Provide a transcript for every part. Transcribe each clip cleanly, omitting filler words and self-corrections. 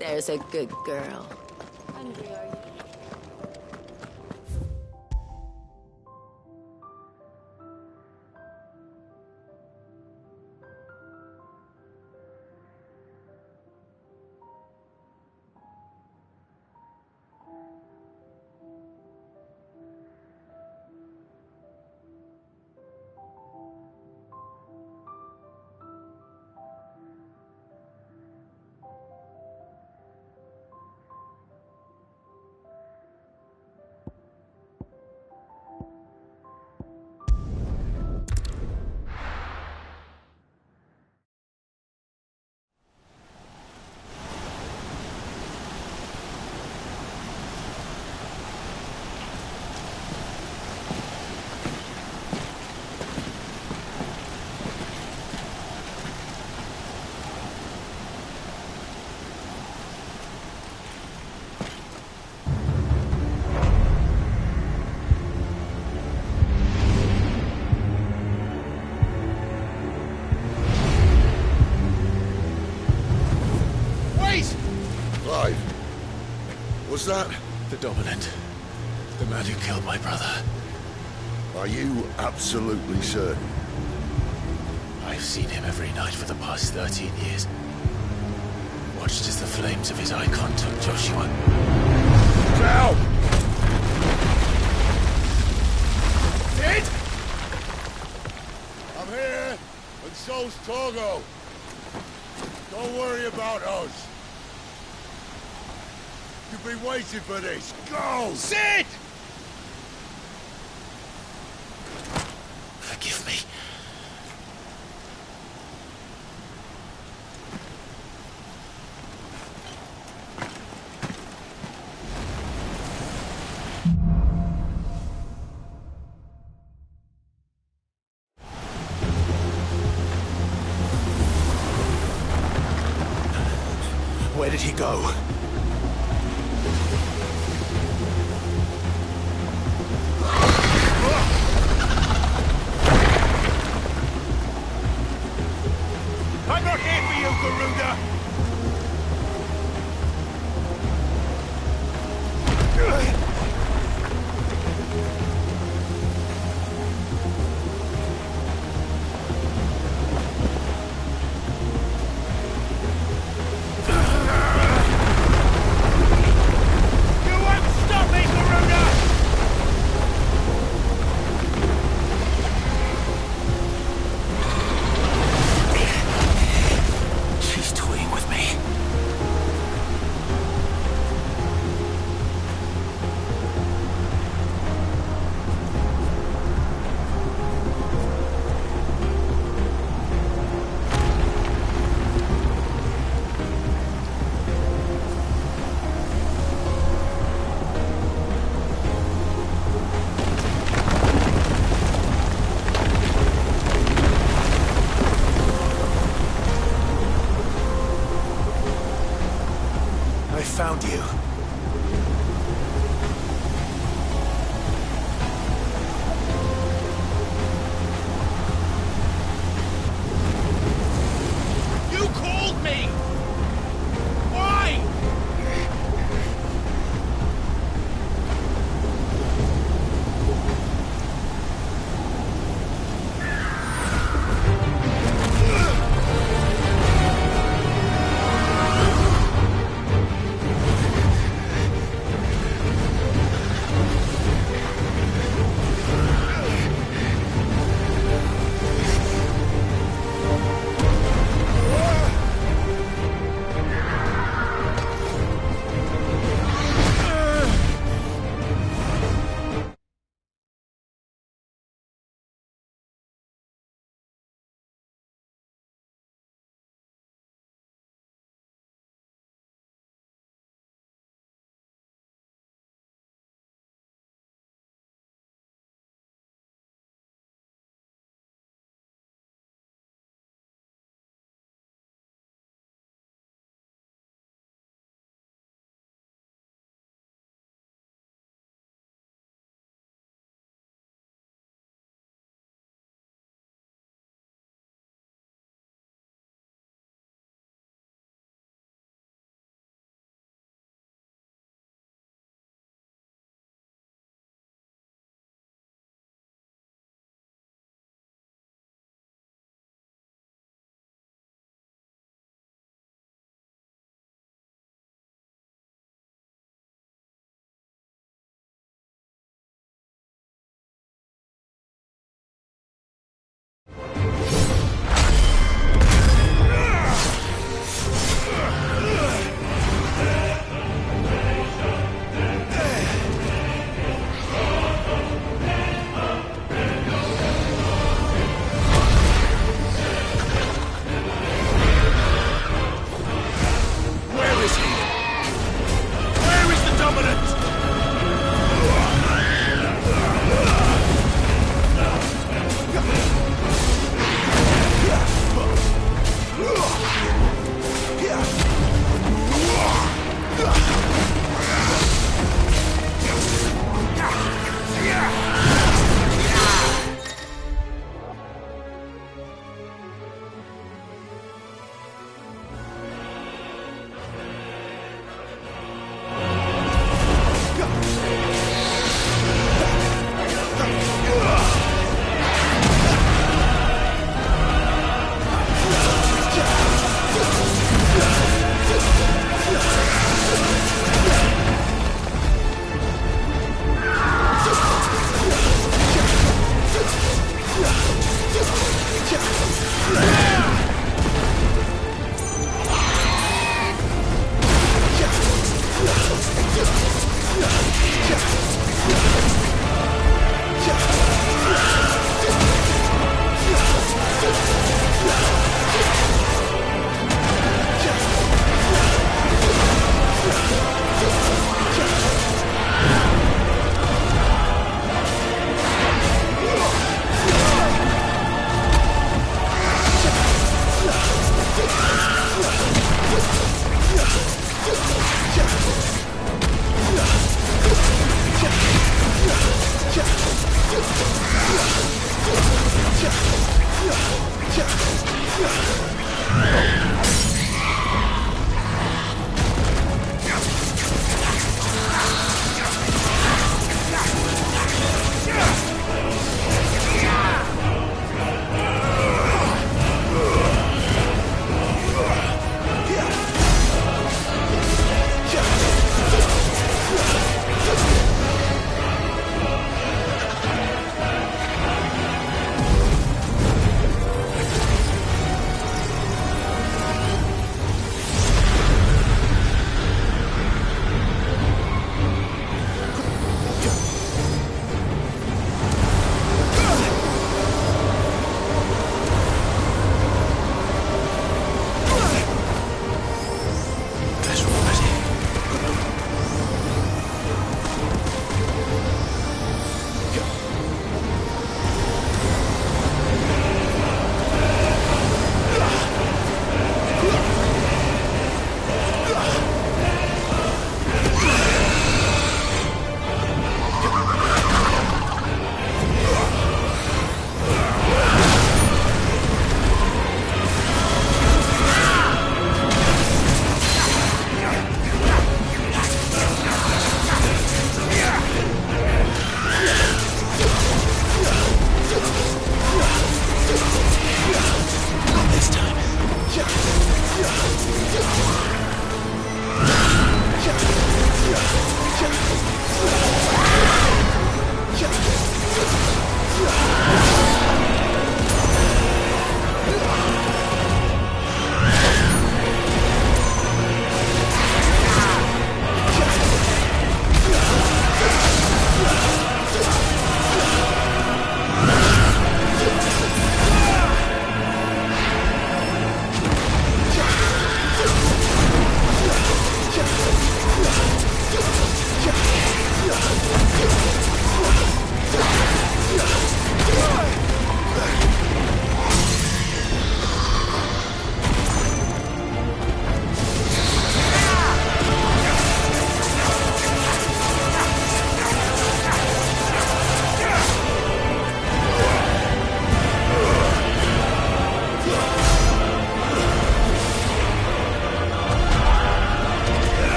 There's a good girl. Hungry, are you? Was that? The Dominant. The man who killed my brother. Are you absolutely certain? I've seen him every night for the past 13 years. Watched as the flames of his icon took Joshua. Now! Sid! I'm here, and so's Togo. Don't worry about us. You've been waiting for this. Go! Sid! Forgive me. Where did he go? I'm not here for you, Garuda! You won't stop me, Garuda! She's toying with me. I found you. You called me! Why?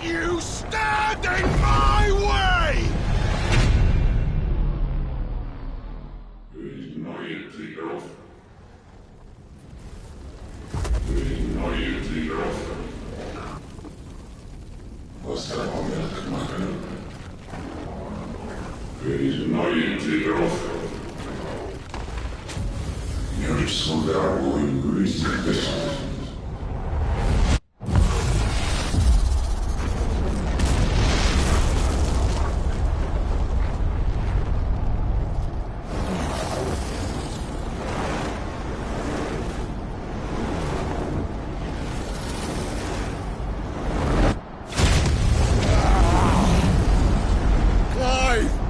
You stand in my way! Neue Clive!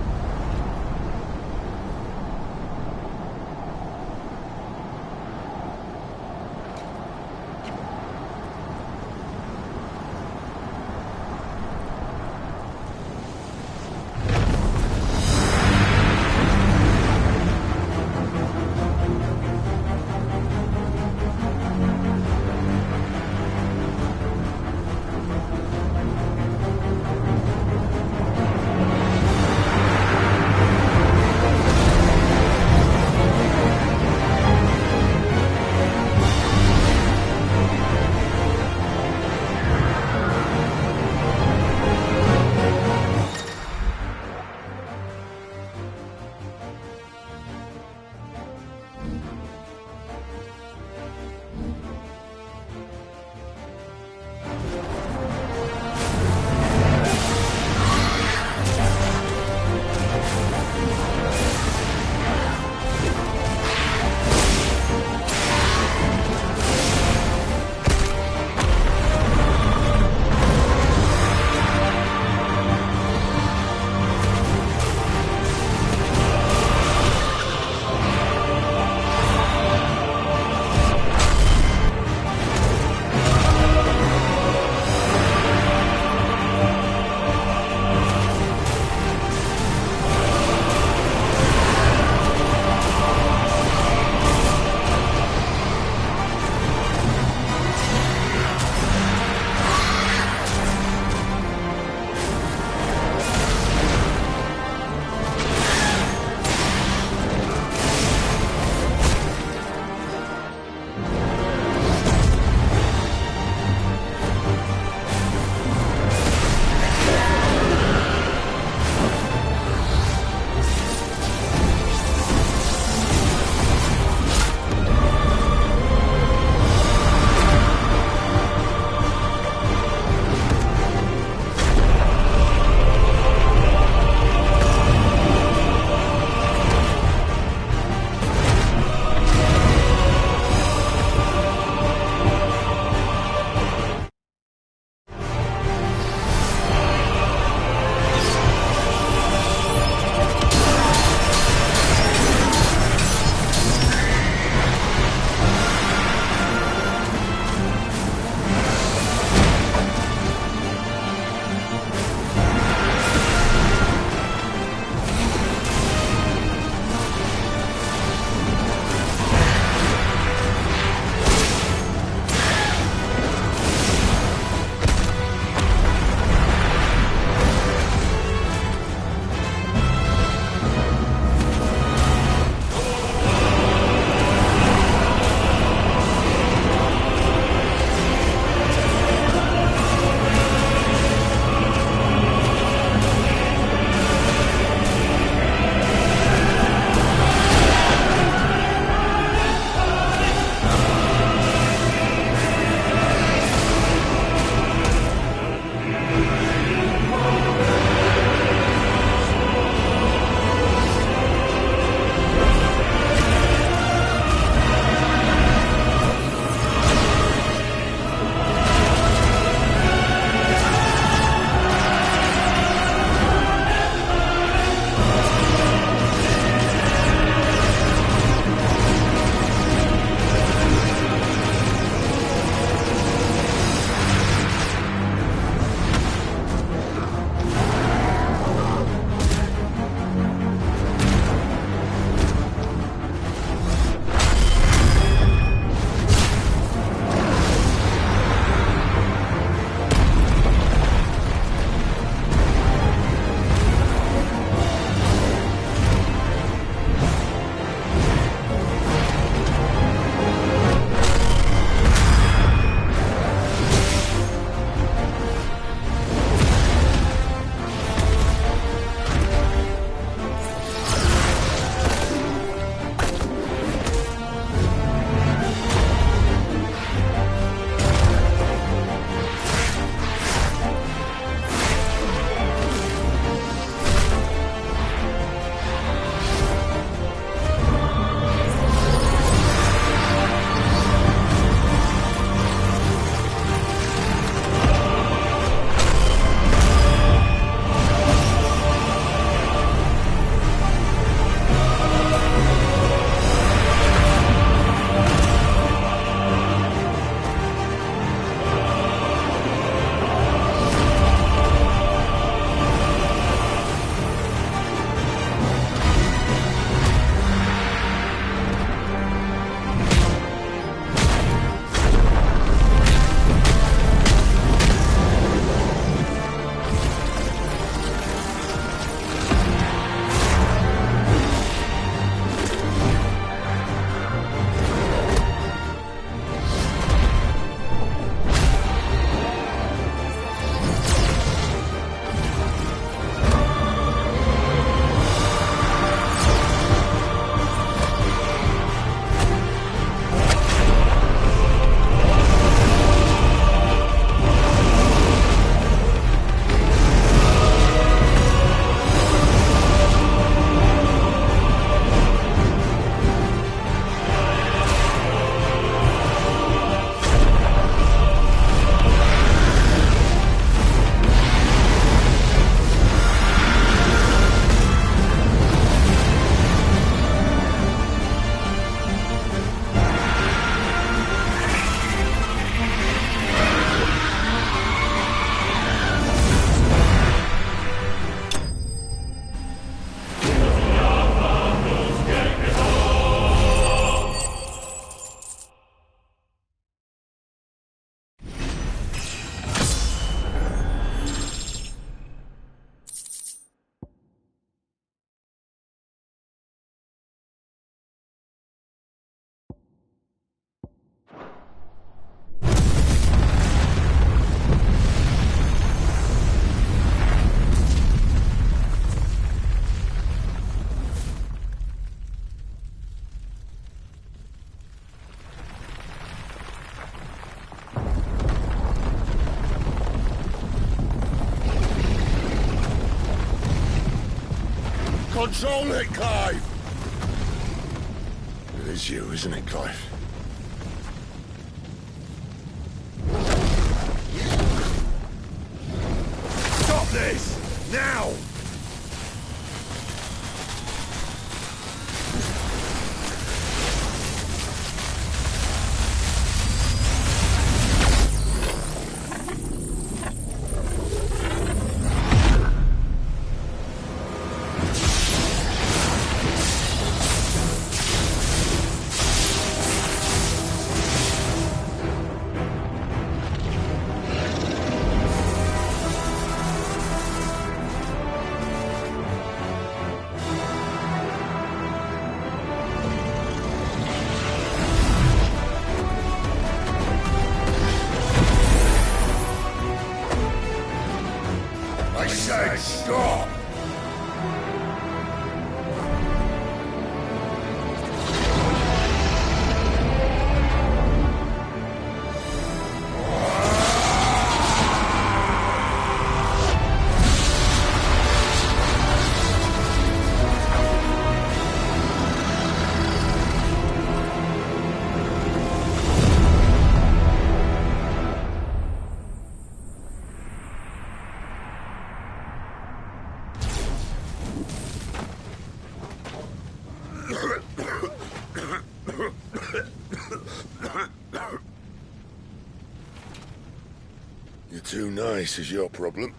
Control it, Clive! It is you, isn't it, Clive? Stop this! Now! I said stop! You're too nice is your problem.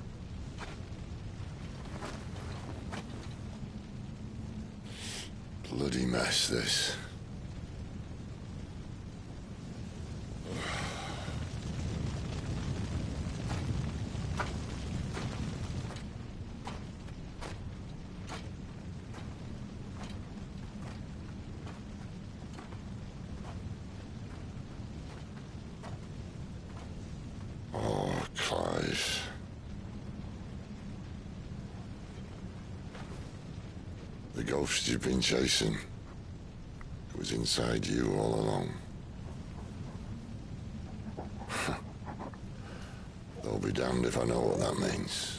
Bloody mess, this. Clive. The ghost you've been chasing was inside you all along. I'll be damned if I know what that means.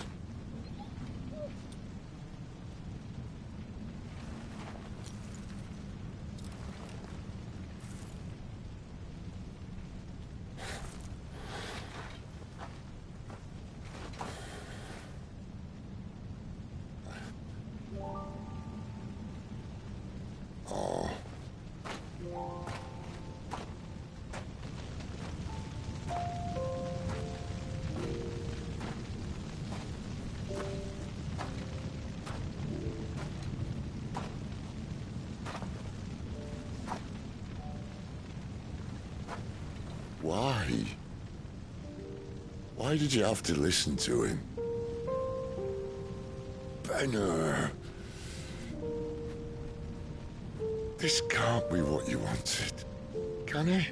Why? Why did you have to listen to him? Benner. This can't be what you wanted, can it?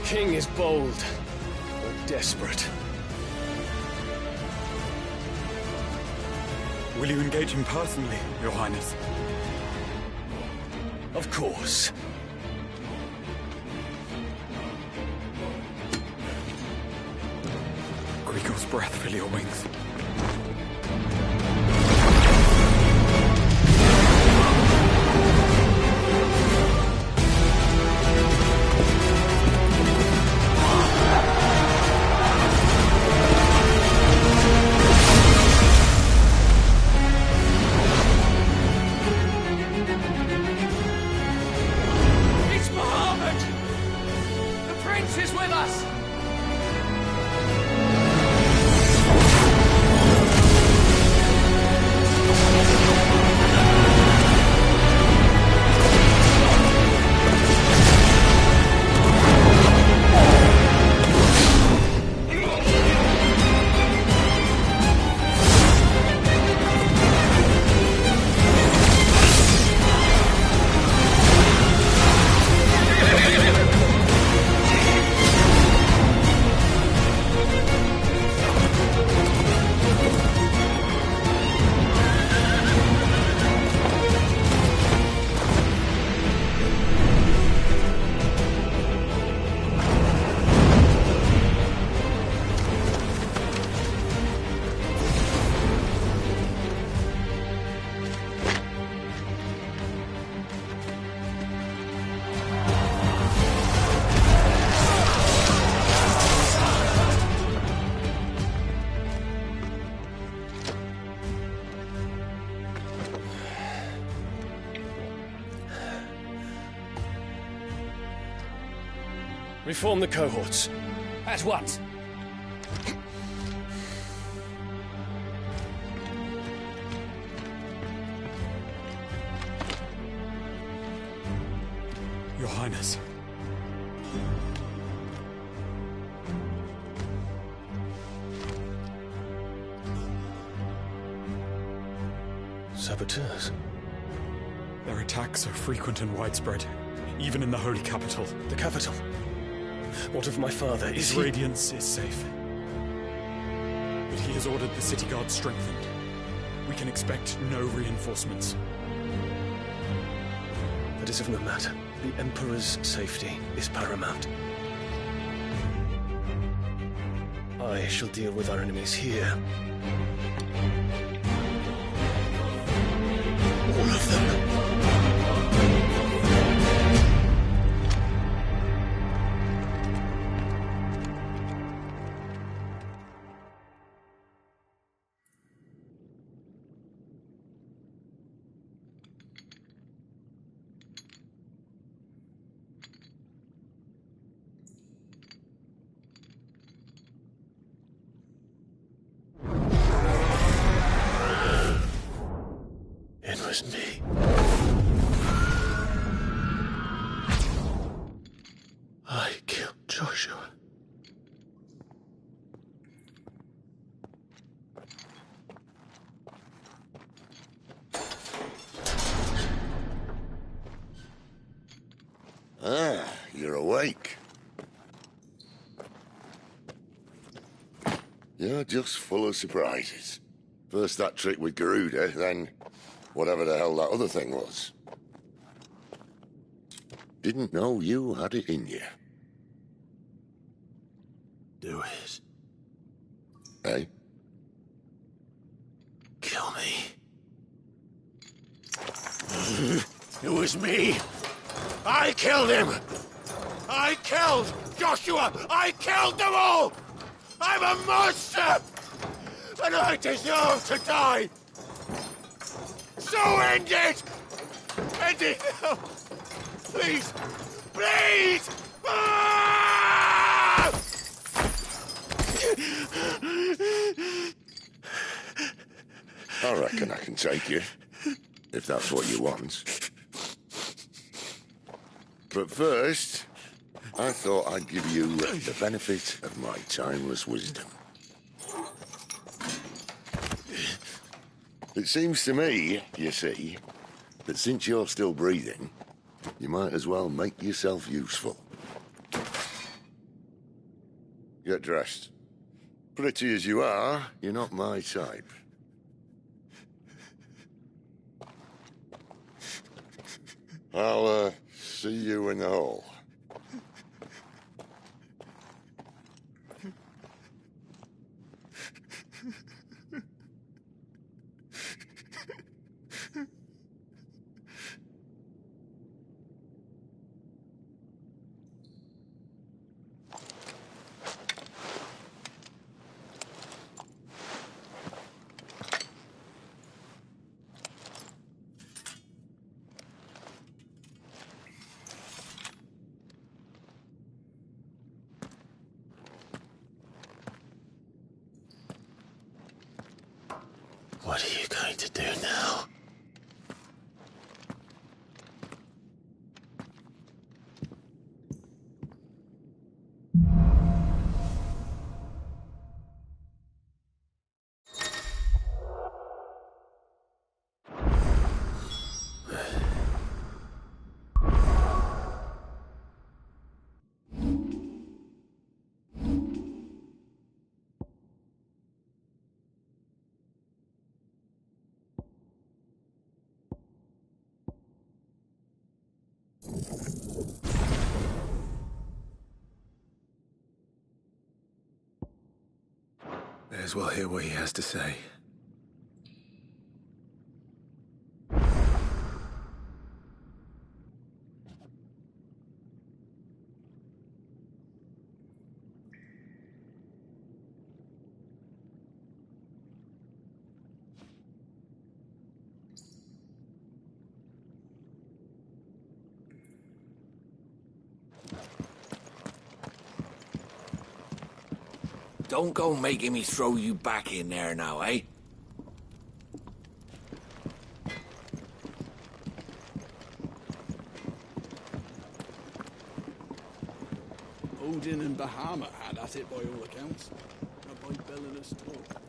King is bold, or desperate. Will you engage him personally, Your Highness? Of course. Grigor's breath fill your wings. Reform the cohorts. At once. Your Highness. Saboteurs. Their attacks are frequent and widespread, even in the holy capital. The capital? What of my father? Is His he... radiance is safe. But he has ordered the city guard strengthened. We can expect no reinforcements. That is of no matter. The Emperor's safety is paramount. I shall deal with our enemies here. All of them. It was me. I killed Joshua. Ah, you're awake. You're just full of surprises. First that trick with Garuda, then whatever the hell that other thing was. Didn't know you had it in you. Do it. Eh? Kill me. It was me. I killed him. I killed Joshua. I killed them all. I'm a monster. And I deserve to die. So end it. End it now. Please. Please. Ah! I reckon I can take you, if that's what you want. But first, I thought I'd give you the benefit of my timeless wisdom. It seems to me, you see, that since you're still breathing, you might as well make yourself useful. Get dressed. Pretty as you are, you're not my type. I'll, see you in the hall. What are you going to do now? May as well hear what he has to say. don't go making me throw you back in there now, eh? Odin and Bahama had at it by all accounts. Not by belling us talk.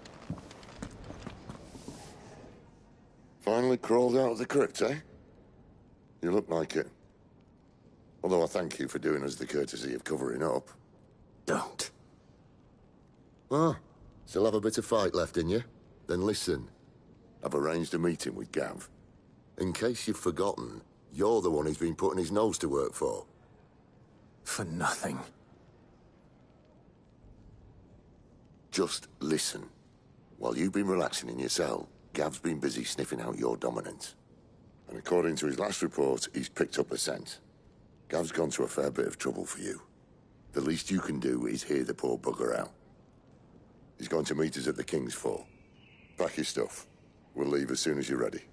Finally crawled out of the crypt, eh? You look like it. Although I thank you for doing us the courtesy of covering up. Don't. Ah, still have a bit of fight left in you? Then listen. I've arranged a meeting with Gav. In case you've forgotten, you're the one he's been putting his nose to work for. For nothing. Just listen. While you've been relaxing in your cell, Gav's been busy sniffing out your dominance. And according to his last report, he's picked up a scent. Gav's gone to a fair bit of trouble for you. The least you can do is hear the poor bugger out. He's going to meet us at the King's Fort. Pack your stuff. We'll leave as soon as you're ready.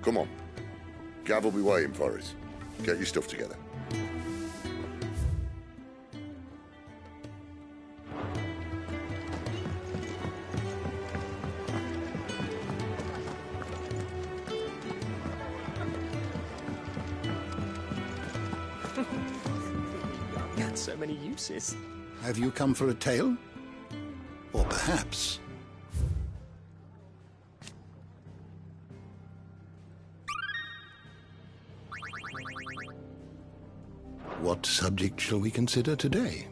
Come on. Gav will be waiting for us. Get your stuff together. so many uses. Have you come for a tale? Or perhaps... What subject shall we consider today?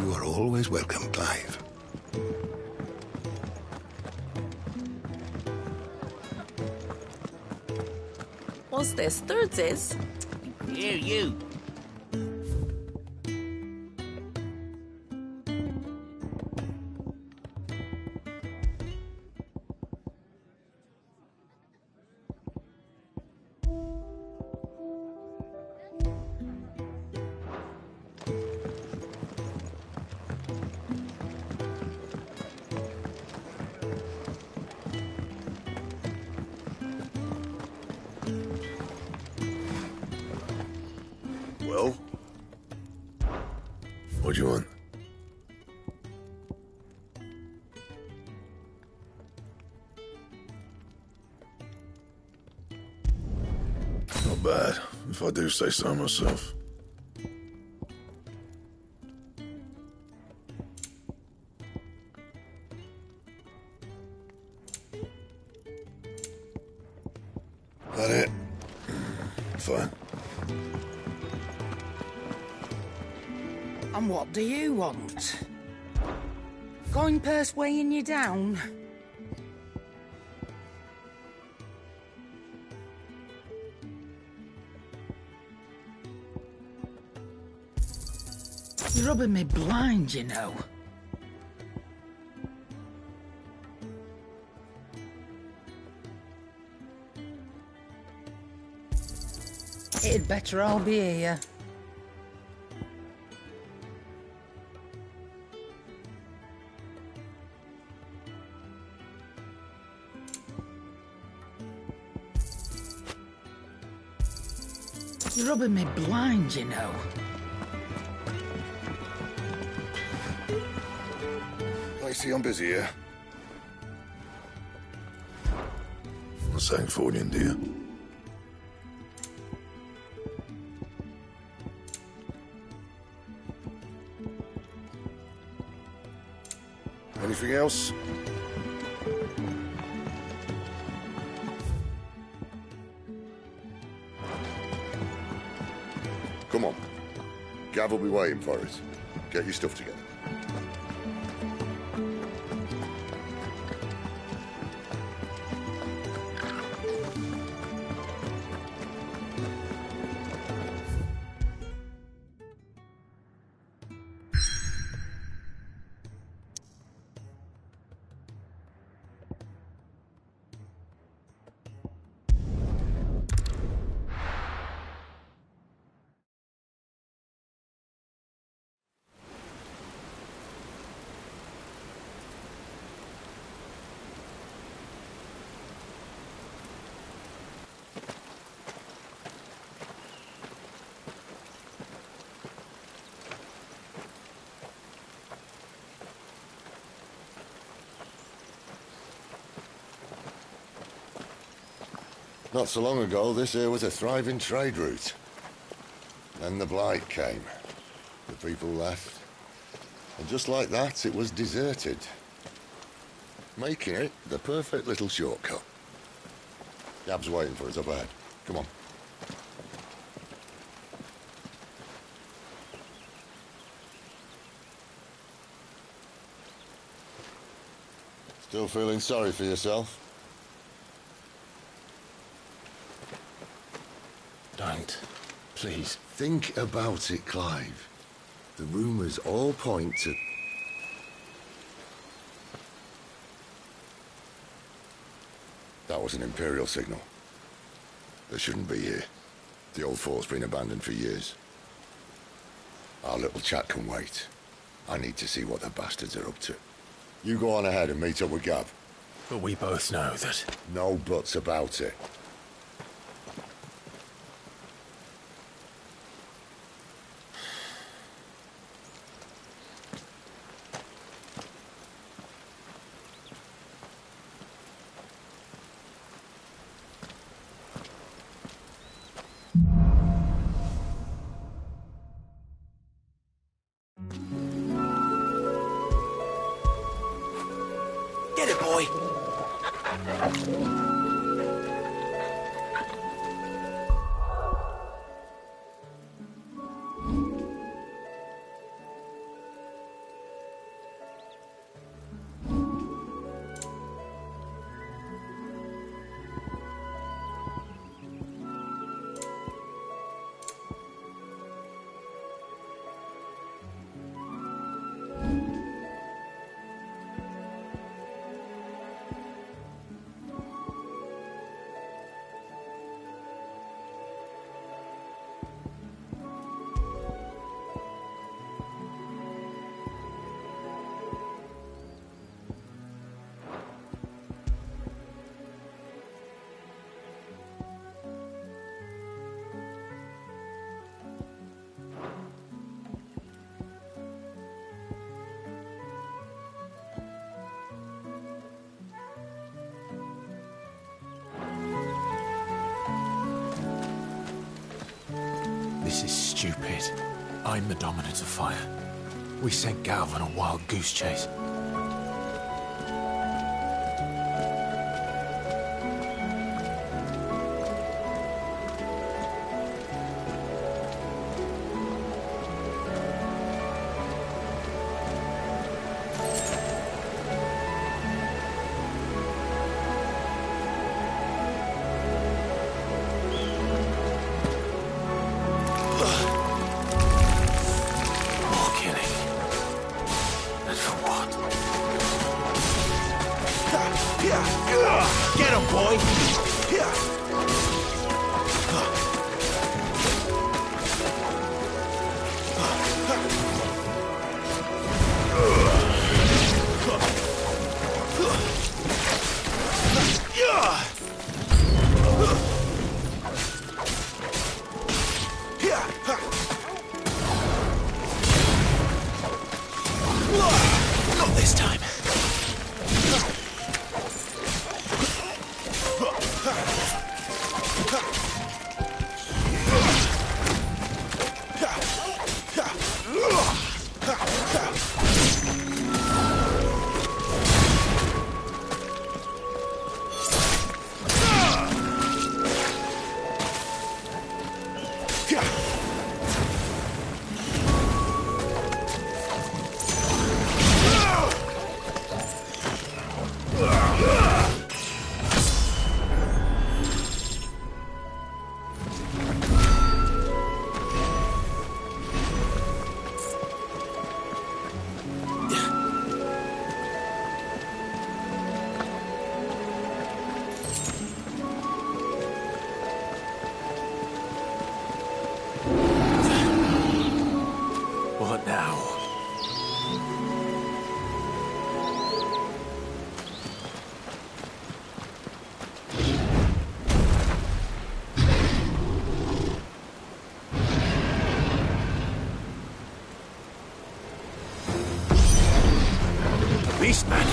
You are always welcome, Clive. What's this? Thirdsies? You. Well? What do you want? Not bad, if I do say so myself. That it? Fine. And what do you want? Going purse weighing you down? You're rubbing me blind, you know. It'd better all be here. You're rubbing me blind, you know. I see I'm busy here. I'm saying for you, dear. Anything else? Come on. Gav will be waiting for us. Get your stuff together. Not so long ago, this here was a thriving trade route. Then the Blight came. The people left, And just like that, it was deserted. Making it the perfect little shortcut. Gab's waiting for us up ahead. Come on. Still feeling sorry for yourself? Don't. Please. Think about it, Clive. The rumours all point to... That was an Imperial signal. They shouldn't be here. The old fort's been abandoned for years. Our little chat can wait. I need to see what the bastards are up to. You go on ahead and meet up with Gab. But we both know that... No buts about it. Get it, boy! This is stupid. I'm the dominant of fire. We sent Galv on a wild goose chase. Get him, boy! Not this time. What now? Beastman!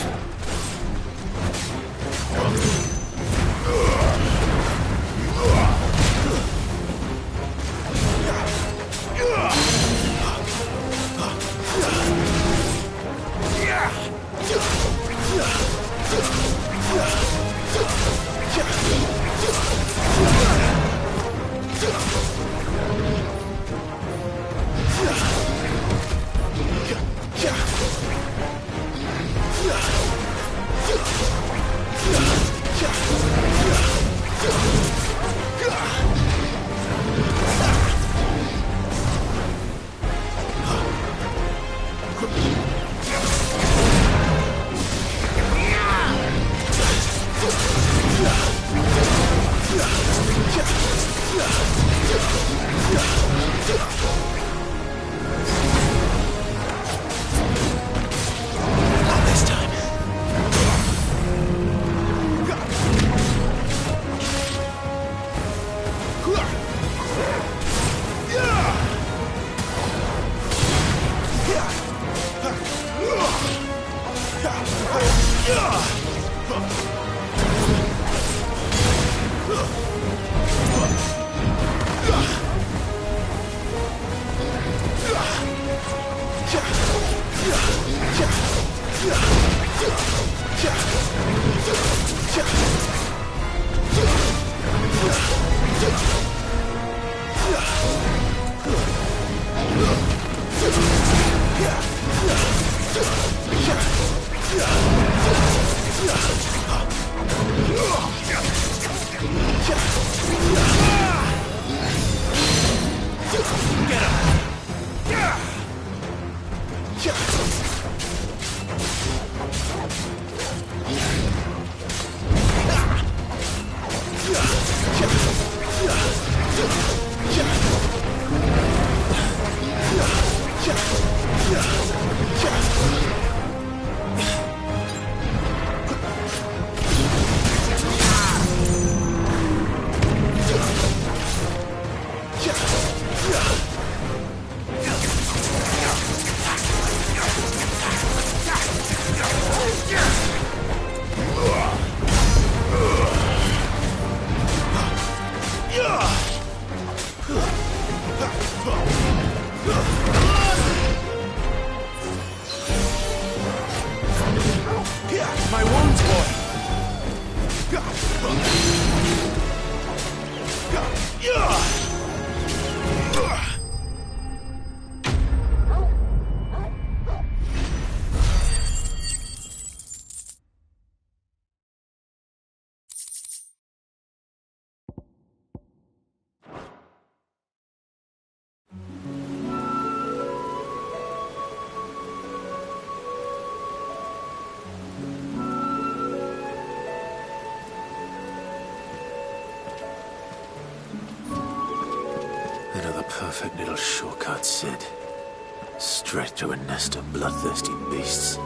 My wounds, boy! Another perfect little shortcut, Sid. Straight to a nest of bloodthirsty beasts.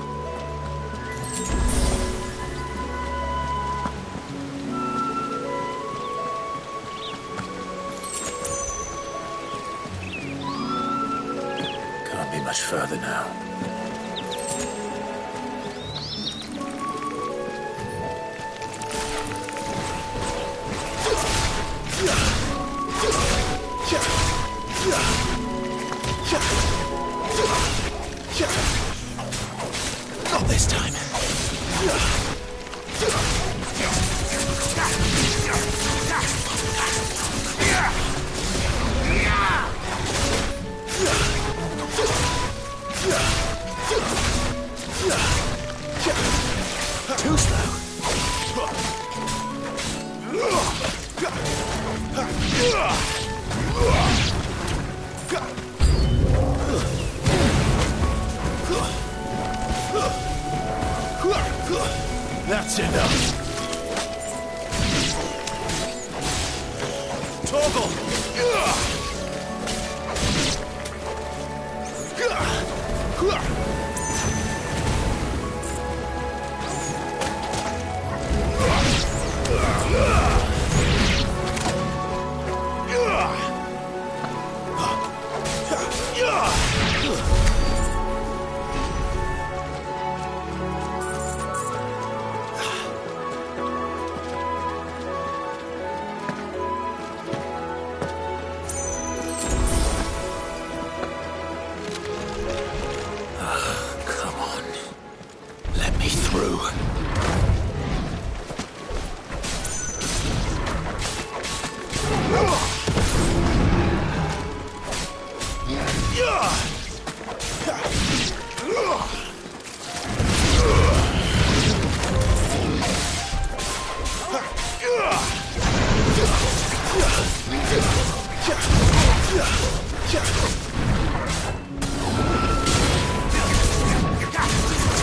Can't be much further now. Not this time. Too slow. That's enough. Toggle! Come on. Let me through.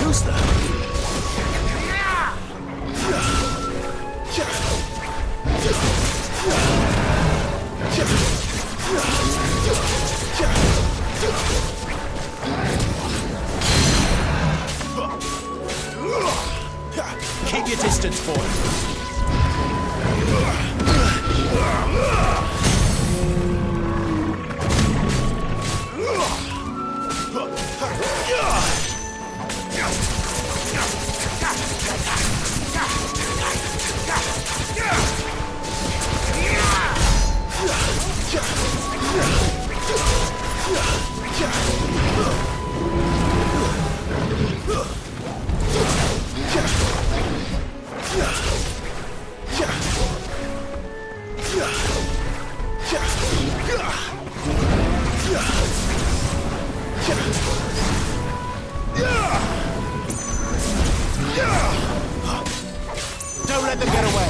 Who's that? Keep your distance, boy. Don't let them get away.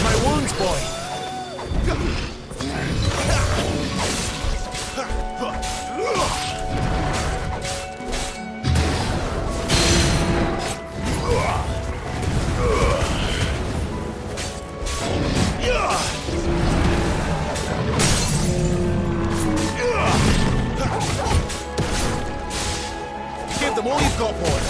My wounds, boy. Give them all you've got, boy.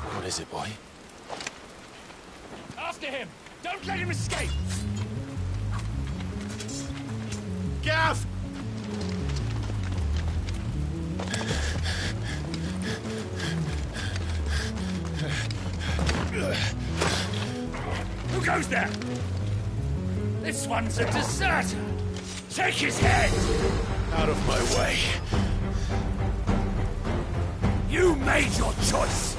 What is it, boy? After him! Don't let him escape! Gav! Who goes there? This one's a deserter! Take his head! Out of my way. You made your choice!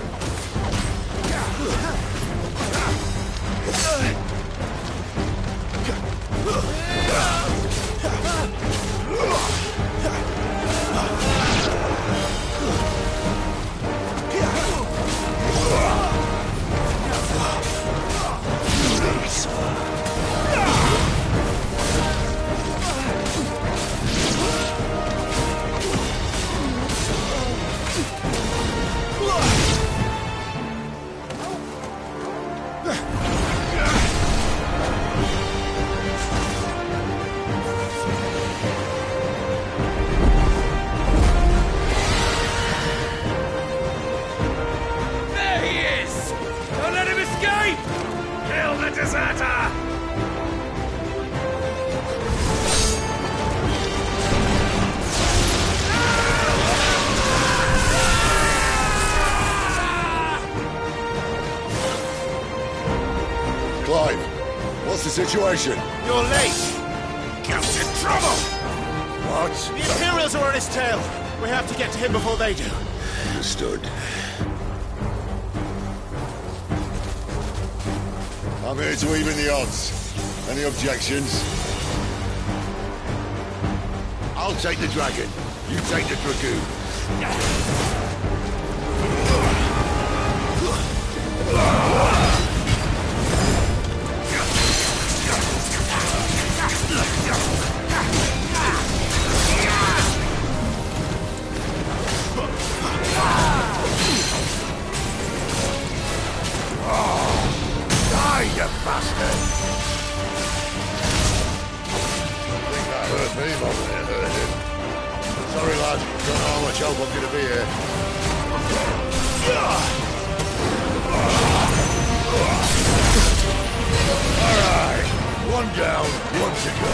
Clive, what's the situation? You're late. Cap's in trouble! What? The Imperials are on his tail. We have to get to him before they do. Understood. I'm here to even the odds. Any objections? I'll take the dragon. You take the dragoon. Don't know how much help I'm gonna be here. Alright, one down, one to go.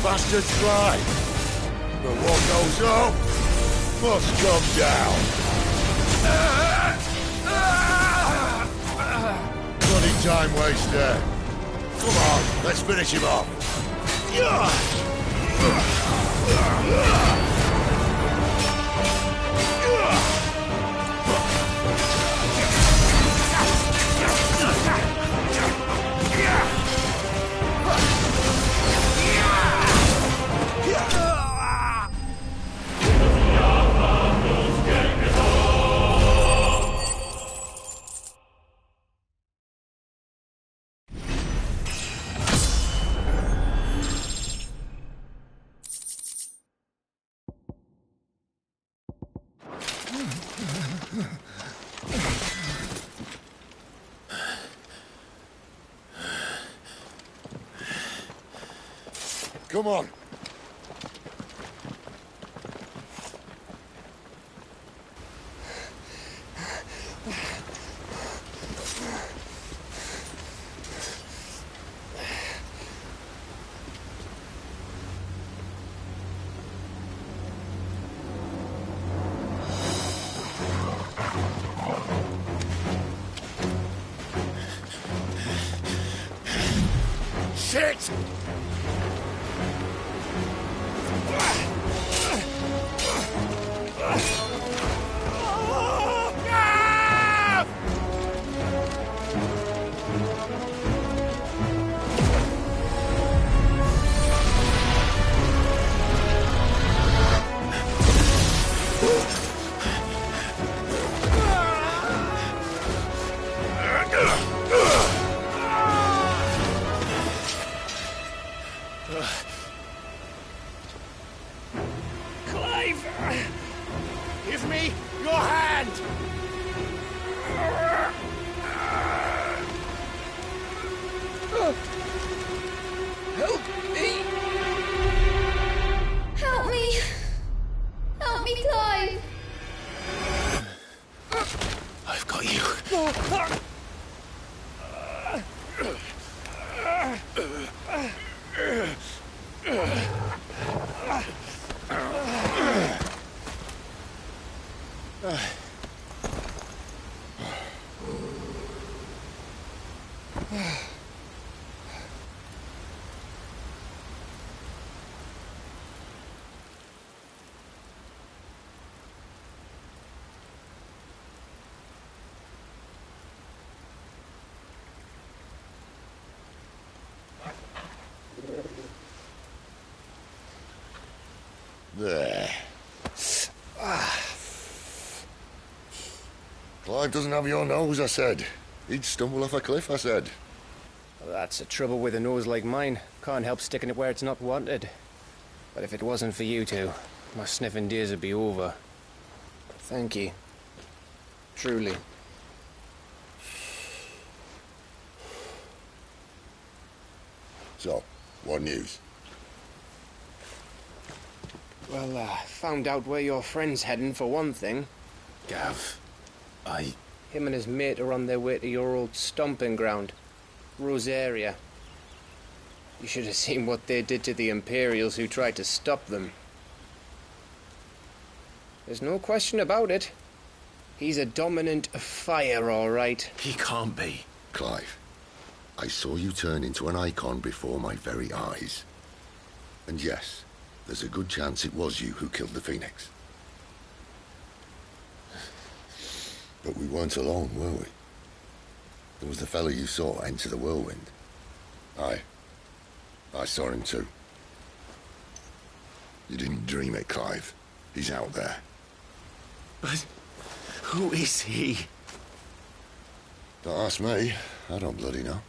Bastards fly. But what goes up must come down. Bloody time waster. Come on, let's finish him off. Come on. Shit! Give me your hand! Help me! Help me! Help me, Clive! I've got you. There. Clive doesn't have your nose, I said. He'd stumble off a cliff, I said. Well, that's the trouble with a nose like mine. Can't help sticking it where it's not wanted. But if it wasn't for you two, my sniffing days would be over. Thank you. Truly. So, what news? Well, found out where your friend's heading, for one thing. Gav, Him and his mate are on their way to your old stomping ground, Rosaria. You should have seen what they did to the Imperials who tried to stop them. There's no question about it. He's a dominant fire, all right. He can't be. Clive, I saw you turn into an icon before my very eyes. And yes, there's a good chance it was you who killed the Phoenix. But we weren't alone, were we? There was the fellow you saw enter the whirlwind. I saw him too. You didn't dream it, Clive. He's out there. But who is he? Don't ask me. I don't bloody know.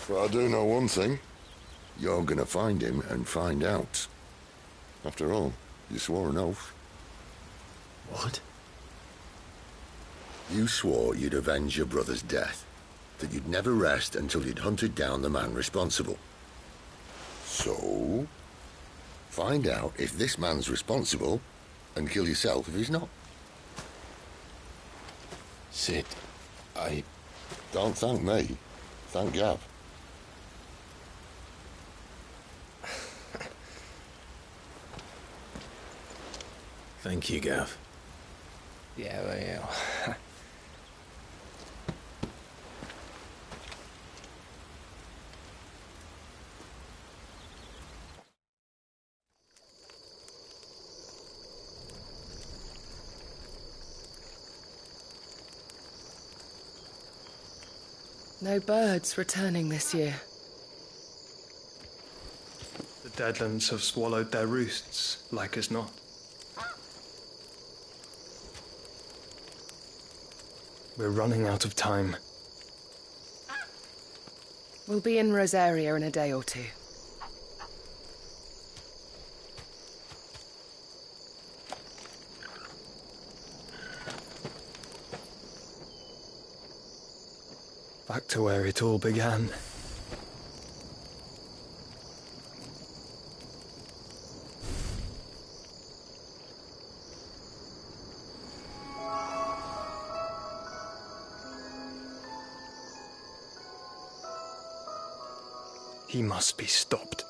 But I do know one thing. You're gonna find him and find out. After all, you swore an oath. What? You swore you'd avenge your brother's death. That you'd never rest until you'd hunted down the man responsible. So, find out if this man's responsible, and kill yourself if he's not. Sid, Don't thank me. Thank Gav. Thank you, Gav. Yeah, well, yeah. No birds returning this year. The Deadlands have swallowed their roosts, like as not. We're running out of time. We'll be in Rosaria in a day or two. Back to where it all began. He must be stopped.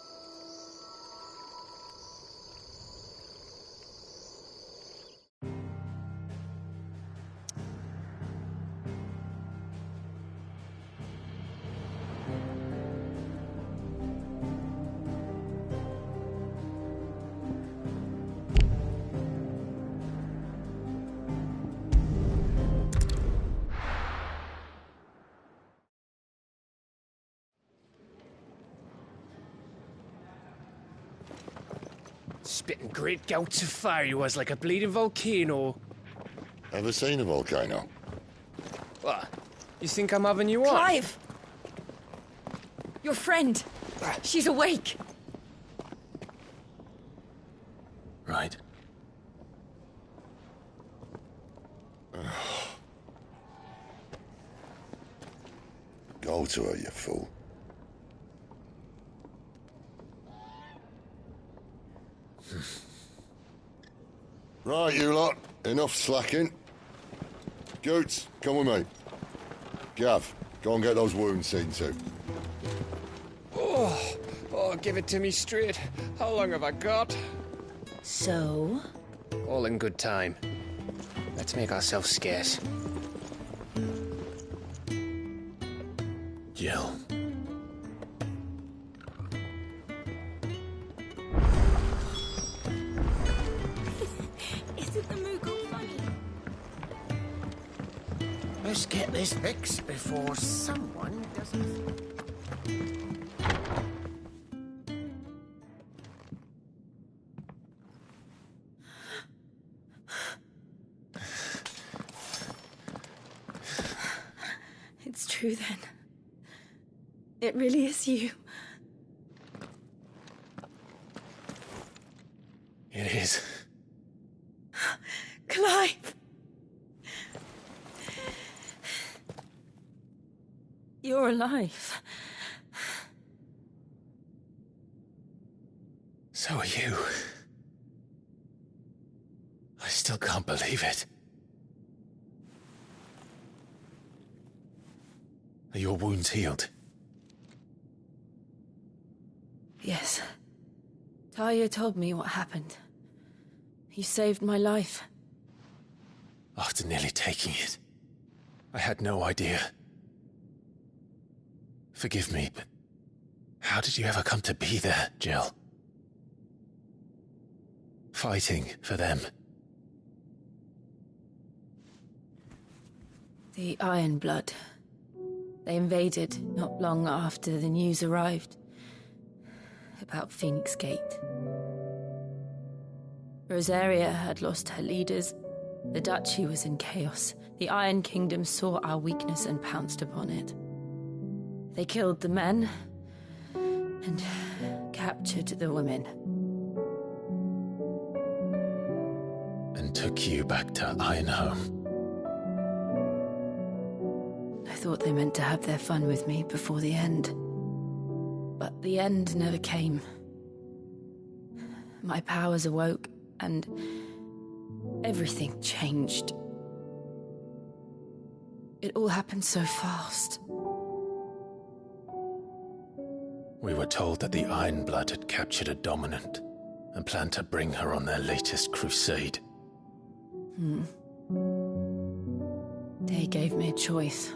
Spitting great gouts of fire he was, like a bleeding volcano. Ever seen a volcano? What? You think I'm having you on? Clive! Your friend! She's awake! Right. Go to her, you fool. Right, you lot. Enough slacking. Goots, come with me. Gav, go and get those wounds seen to. Oh, give it to me straight. How long have I got? So? All in good time. Let's make ourselves scarce. Jill. Isn't the Moogle funny? Let's get this fixed before someone doesn't... true then. It really is you. It is. Clive! You're alive. So are you. I still can't believe it. Are your wounds healed? Yes. Talia told me what happened. You saved my life. After nearly taking it, I had no idea. Forgive me, but how did you ever come to be there, Jill? Fighting for them. The Iron Blood. They invaded not long after the news arrived about Phoenix Gate. Rosaria had lost her leaders. The Duchy was in chaos. The Iron Kingdom saw our weakness and pounced upon it. They killed the men and captured the women. And took you back to Ironhome. I thought they meant to have their fun with me before the end. But the end never came. My powers awoke, and everything changed. It all happened so fast. We were told that the Iron Blood had captured a dominant and planned to bring her on their latest crusade. They gave me a choice.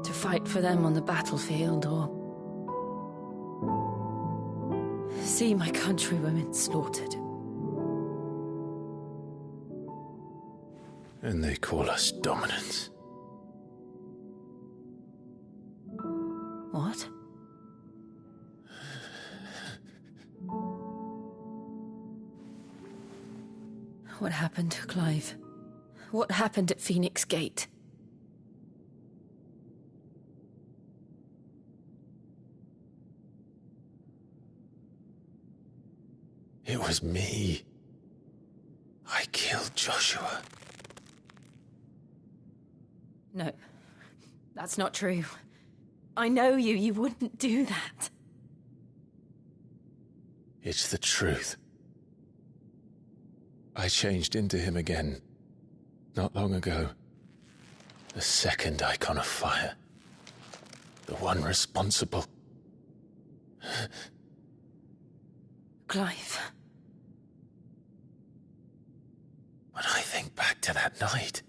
To fight for them on the battlefield, or see my countrywomen slaughtered. And they call us dominants. What? What happened, Clive? What happened at Phoenix Gate? It was me. I killed Joshua. No, that's not true. I know you. You wouldn't do that. It's the truth. I changed into him again, not long ago. The second icon of fire. The one responsible. Clive. When I think back to that night...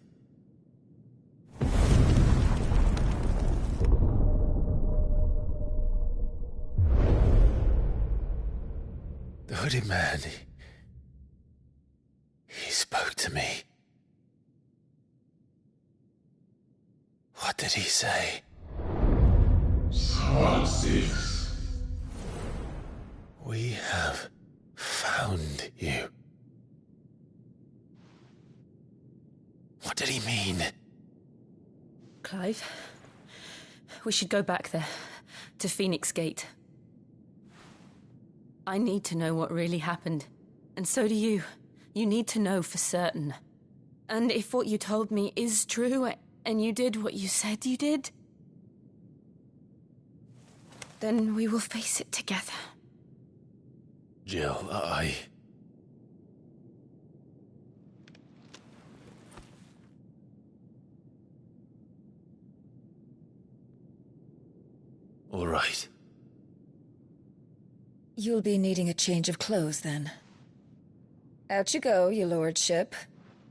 The hooded man, he spoke to me. What did he say? Part 6. We have found you. What did he mean? Clive, we should go back there, to Phoenix Gate. I need to know what really happened, and so do you. You need to know for certain. And if what you told me is true, and you did what you said you did, then we will face it together. Jill, All right. You'll be needing a change of clothes, then. Out you go, your lordship.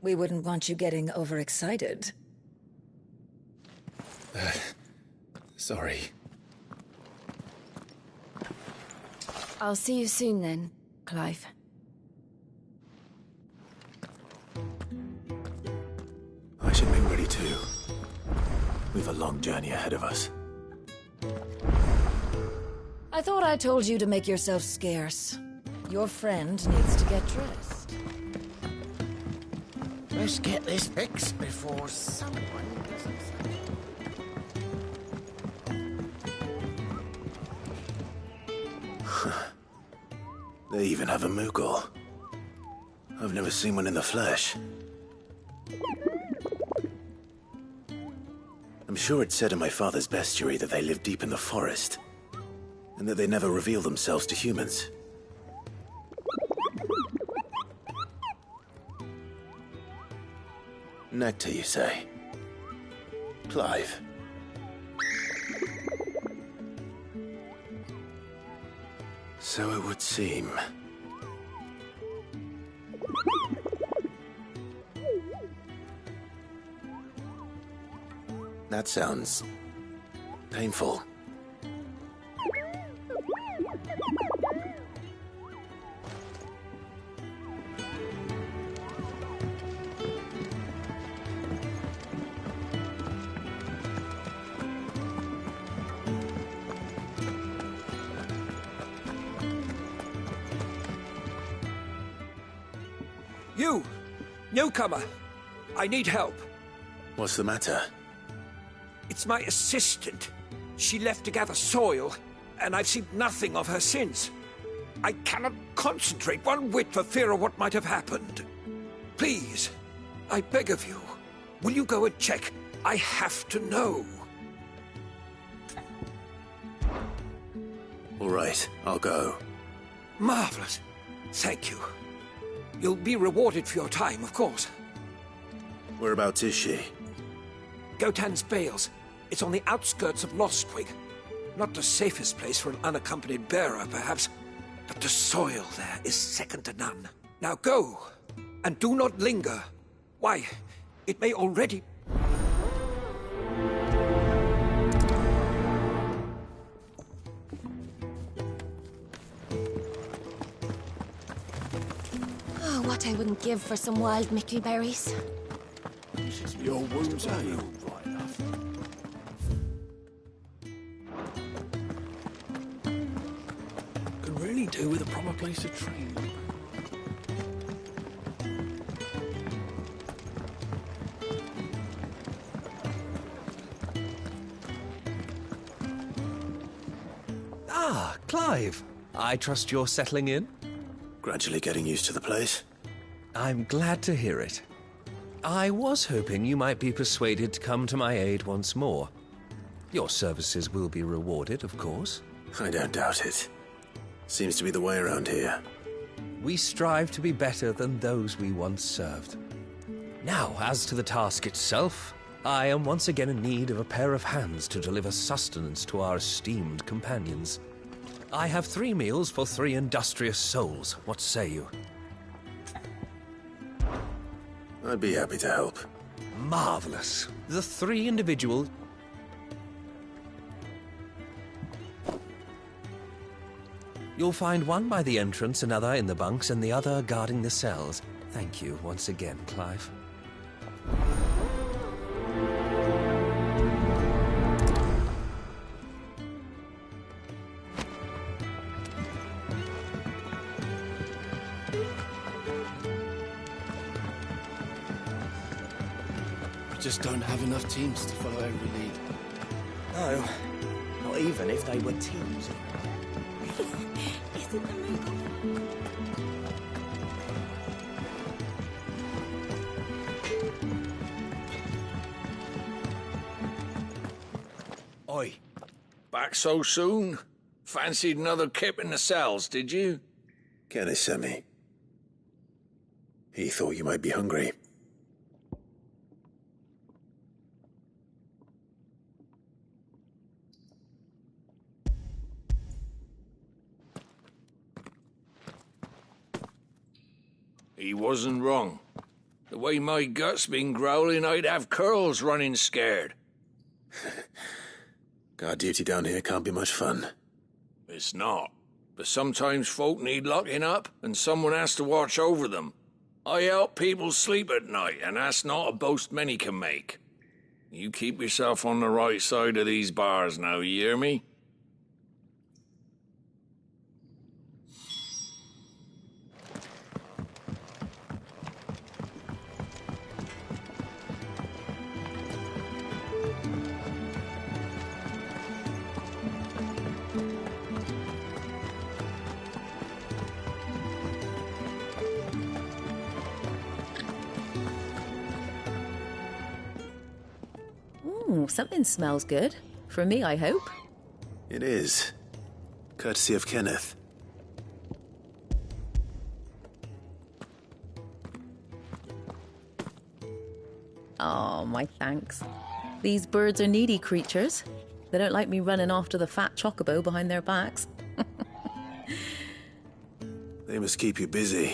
We wouldn't want you getting overexcited. Sorry. I'll see you soon then, Clive. I should be ready too. We've a long journey ahead of us. I thought I told you to make yourself scarce. Your friend needs to get dressed. Let's get this fixed before someone does something. They even have a Moogle. I've never seen one in the flesh. I'm sure it said in my father's bestiary that they live deep in the forest, and that they never reveal themselves to humans. Nectar, you say? Clive. So it would seem. That sounds painful. You! Newcomer! I need help. What's the matter? It's my assistant. She left to gather soil, and I've seen nothing of her since. I cannot concentrate one whit for fear of what might have happened. Please, I beg of you, will you go and check? I have to know. All right, I'll go. Marvelous. Thank you. You'll be rewarded for your time, of course. Whereabouts is she? Gotan's Bales. It's on the outskirts of Lostwig. Not the safest place for an unaccompanied bearer, perhaps, but the soil there is second to none. Now go, and do not linger. Why, it may already... Oh, what I wouldn't give for some wild Mickey berries. Your wounds are healed. Could really do with a proper place to train. Ah, Clive. I trust you're settling in? Gradually getting used to the place. I'm glad to hear it. I was hoping you might be persuaded to come to my aid once more. Your services will be rewarded, of course. I don't doubt it. Seems to be the way around here. We strive to be better than those we once served. Now, as to the task itself, I am once again in need of a pair of hands to deliver sustenance to our esteemed companions. I have 3 meals for 3 industrious souls. What say you? I'd be happy to help. Marvelous. The 3 individual... You'll find one by the entrance, another in the bunks, and the other guarding the cells. Thank you once again, Clive. We just don't have enough teams to follow every lead. No, not even if they were teams. Isn't the Moogle? Oi, back so soon? Fancied another kip in the cells, did you? Kenneth sent me. He thought you might be hungry. He wasn't wrong. The way my gut's been growling, I'd have curls running scared. Guard duty down here can't be much fun. It's not. But sometimes folk need locking up, and someone has to watch over them. I help people sleep at night, and that's not a boast many can make. You keep yourself on the right side of these bars now, you hear me? Oh, something smells good. For me, I hope. It is. Courtesy of Kenneth. Oh, my thanks. These birds are needy creatures. They don't like me running after the fat chocobo behind their backs. They must keep you busy.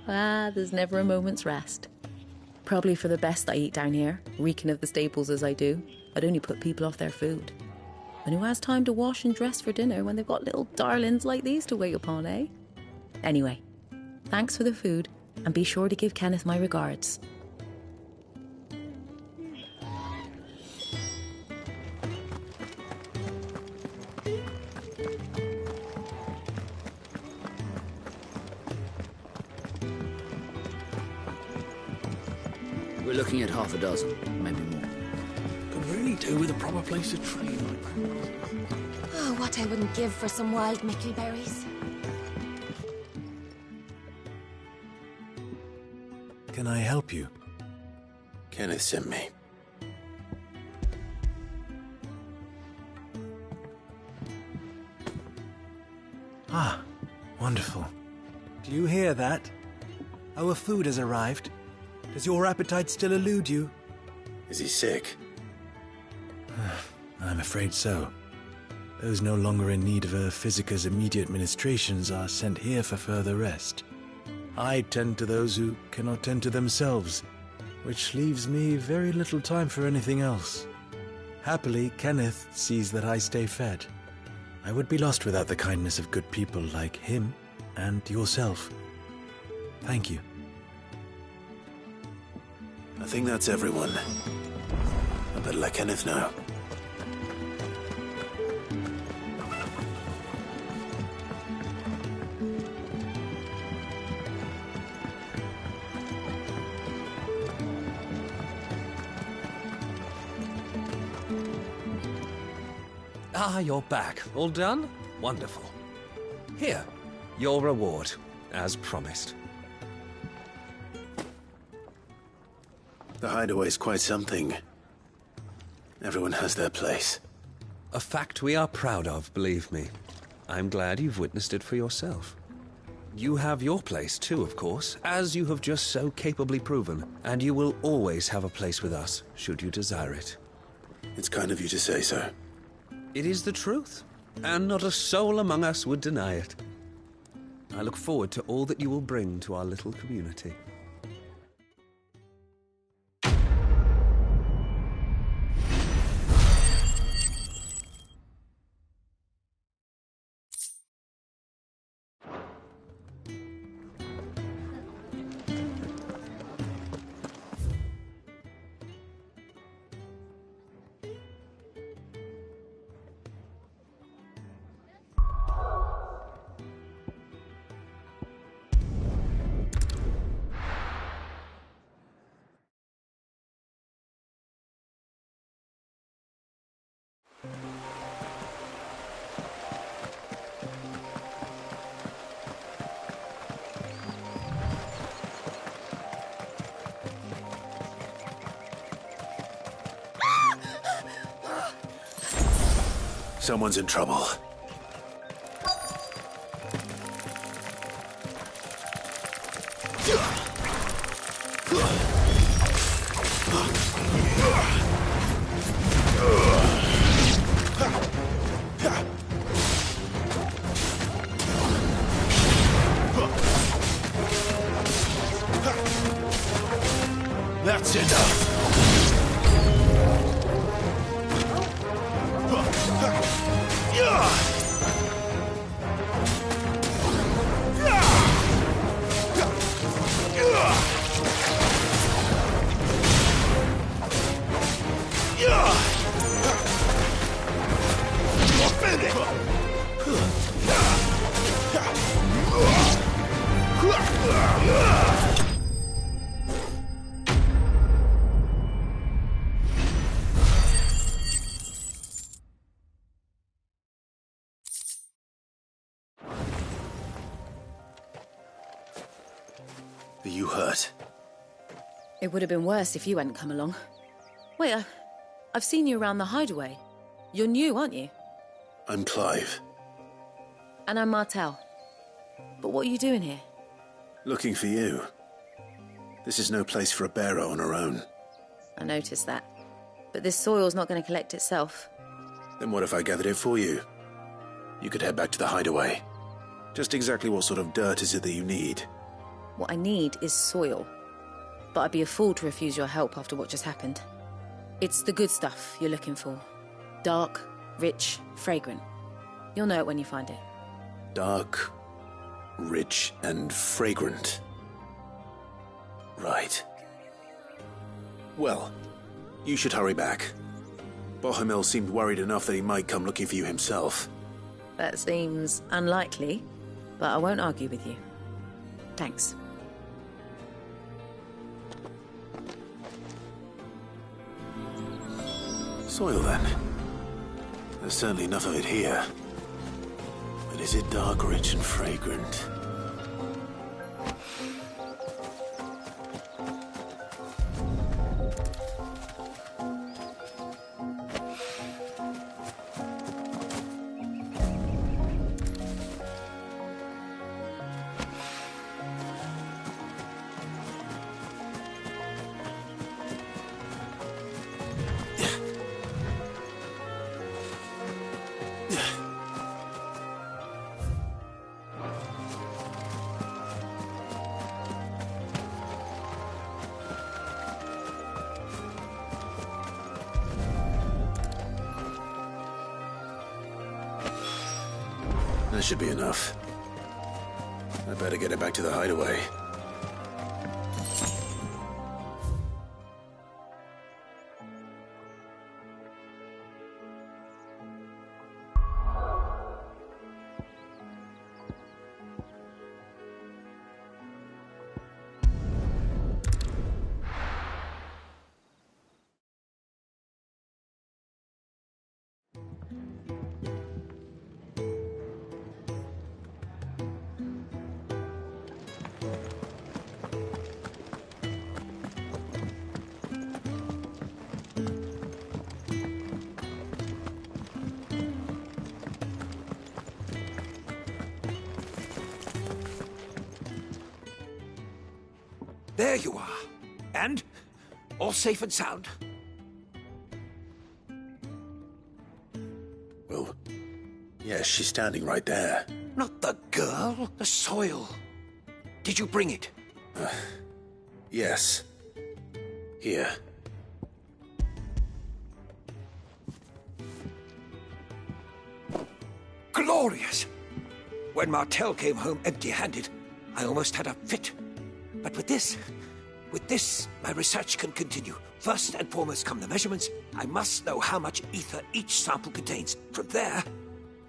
Ah, there's never a moment's rest. Probably for the best I eat down here, reeking of the staples as I do. I'd only put people off their food. And who has time to wash and dress for dinner when they've got little darlings like these to wait upon, eh? Anyway, thanks for the food, and be sure to give Kenneth my regards. We're looking at half a dozen, maybe more. Could really do with a proper place to train. Oh, what I wouldn't give for some wild Mickey berries. Can I help you? Kenneth sent me. Ah, wonderful. Do you hear that? Our food has arrived. Does your appetite still elude you? Is he sick? I'm afraid so. Those no longer in need of a Physicus immediate ministrations are sent here for further rest. I tend to those who cannot tend to themselves, which leaves me very little time for anything else. Happily, Kenneth sees that I stay fed. I would be lost without the kindness of good people like him and yourself. Thank you. I think that's everyone. I better let Kenneth know. Ah, you're back. All done? Wonderful. Here, your reward, as promised. The hideaway's quite something. Everyone has their place. A fact we are proud of, believe me. I'm glad you've witnessed it for yourself. You have your place too, of course, as you have just so capably proven, and you will always have a place with us, should you desire it. It's kind of you to say so. It is the truth, and not a soul among us would deny it. I look forward to all that you will bring to our little community. Someone's in trouble. That's enough! Are you hurt? It would have been worse if you hadn't come along. Wait, I've seen you around the hideaway. You're new, aren't you? I'm Clive. And I'm Martel. But what are you doing here? Looking for you. This is no place for a bearer on her own. I noticed that. But this soil's not going to collect itself. Then what if I gathered it for you? You could head back to the hideaway. Just exactly what sort of dirt is it that you need? What I need is soil. But I'd be a fool to refuse your help after what just happened. It's the good stuff you're looking for. Dark, rich, fragrant. You'll know it when you find it. Dark, rich, and fragrant. Right. Well, you should hurry back. Bohemil seemed worried enough that he might come looking for you himself. That seems unlikely, but I won't argue with you. Thanks. Soil, then. There's certainly enough of it here. But is it dark, rich, and fragrant? That should be enough. I better get it back to the hideaway. There you are. And? All safe and sound? Well, yes, she's standing right there. Not the girl, the soil. Did you bring it? Yes. Here. Glorious! When Martel came home empty-handed, I almost had a fit. But with this, my research can continue. First and foremost come the measurements. I must know how much ether each sample contains. From there...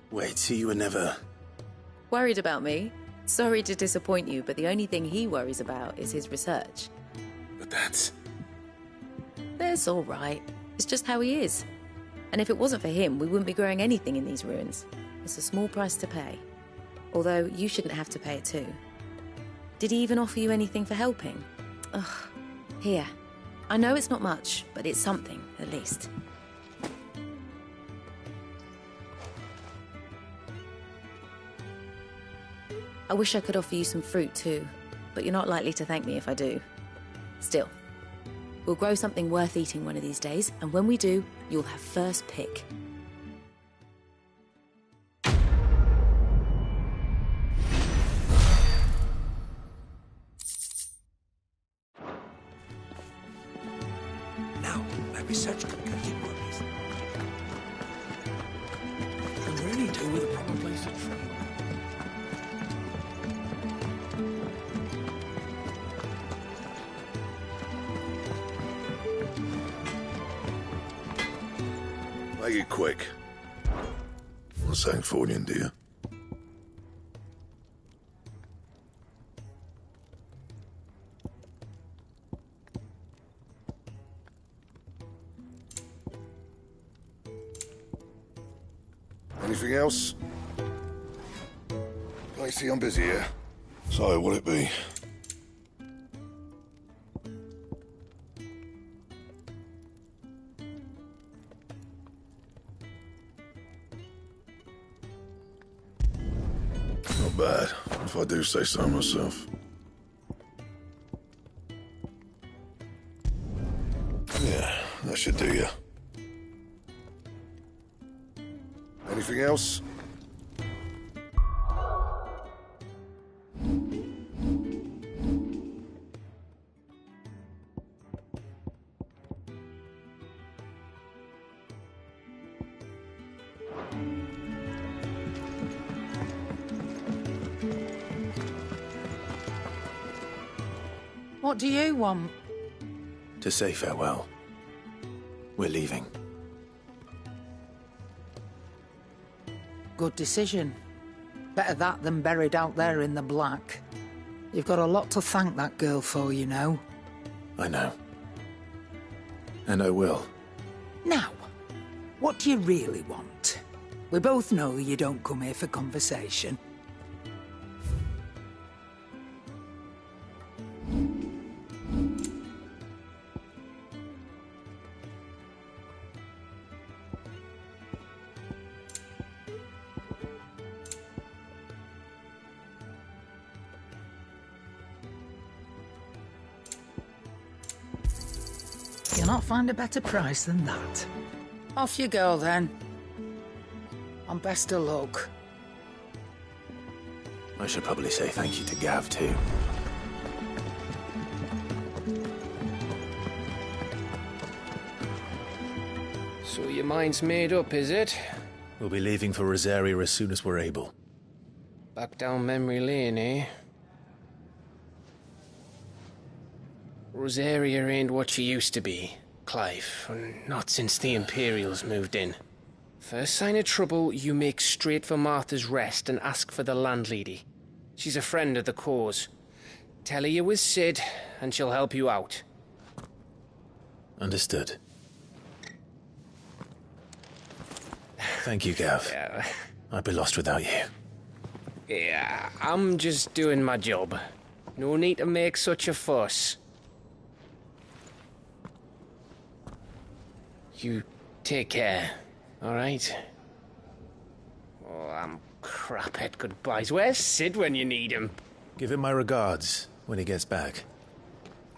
Wait, so you were never... Worried about me? Sorry to disappoint you, but the only thing he worries about is his research. But that's all right. It's just how he is. And if it wasn't for him, we wouldn't be growing anything in these ruins. It's a small price to pay. Although, you shouldn't have to pay it too. Did he even offer you anything for helping? Ugh. Here. I know it's not much, but it's something, at least. I wish I could offer you some fruit too, but you're not likely to thank me if I do. Still, we'll grow something worth eating one of these days, and when we do, you'll have first pick. Now, my research can continue on this. I really do with a proper place to travel. Make it quick. What's saying Fornian, do you? Anything else? I see I'm busy here. So, what'll it be? bad, if I do say so myself. Yeah, that should do you. Anything else? What do you want? To say farewell. We're leaving. Good decision. Better that than buried out there in the black. You've got a lot to thank that girl for, you know. I know. And I will. Now, what do you really want? We both know you don't come here for conversation. You'll not find a better price than that. Off you go, then. And best of luck. I should probably say thank you to Gav, too. So your mind's made up, is it? We'll be leaving for Rosaria as soon as we're able. Back down memory lane, eh? Rosaria ain't what she used to be, Clive. Not since the Imperials moved in. First sign of trouble, you make straight for Martha's Rest and ask for the landlady. She's a friend of the cause. Tell her you was Sid, and she'll help you out. Understood. Thank you, Gav. Yeah. I'd be lost without you. Yeah, I'm just doing my job. No need to make such a fuss. You take care, all right? Oh, I'm crap at goodbyes. Where's Sid when you need him? Give him my regards when he gets back.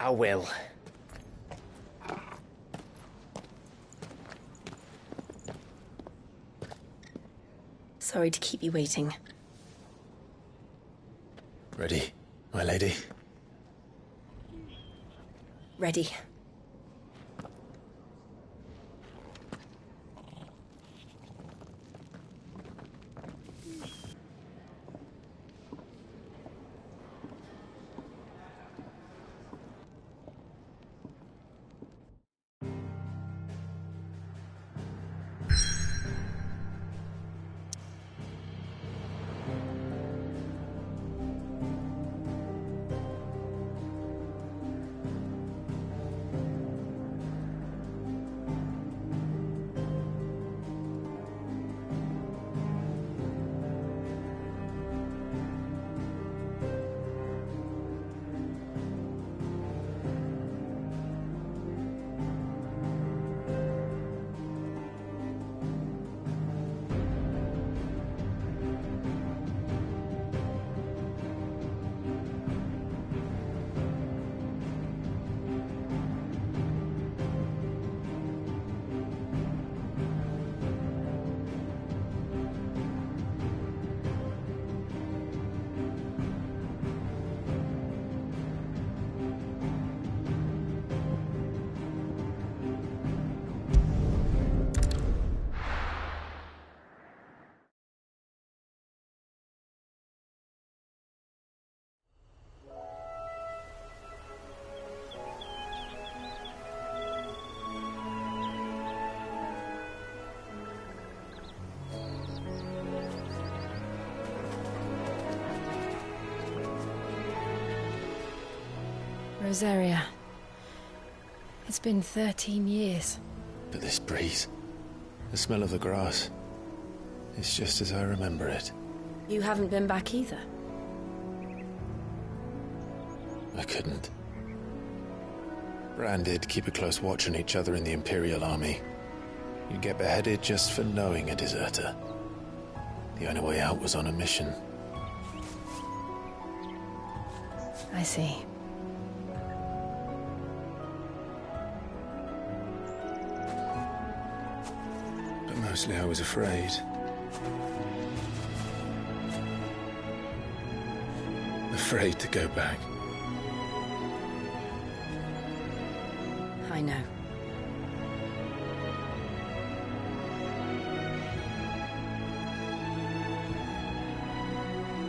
I will. Sorry to keep you waiting. Ready, my lady? Ready. Rosaria. It's been 13 years. But this breeze, the smell of the grass, it's just as I remember it. You haven't been back either. I couldn't. Bran did keep a close watch on each other in the Imperial Army. You'd get beheaded just for knowing a deserter. The only way out was on a mission. I see. But mostly I was afraid. Afraid to go back. I know.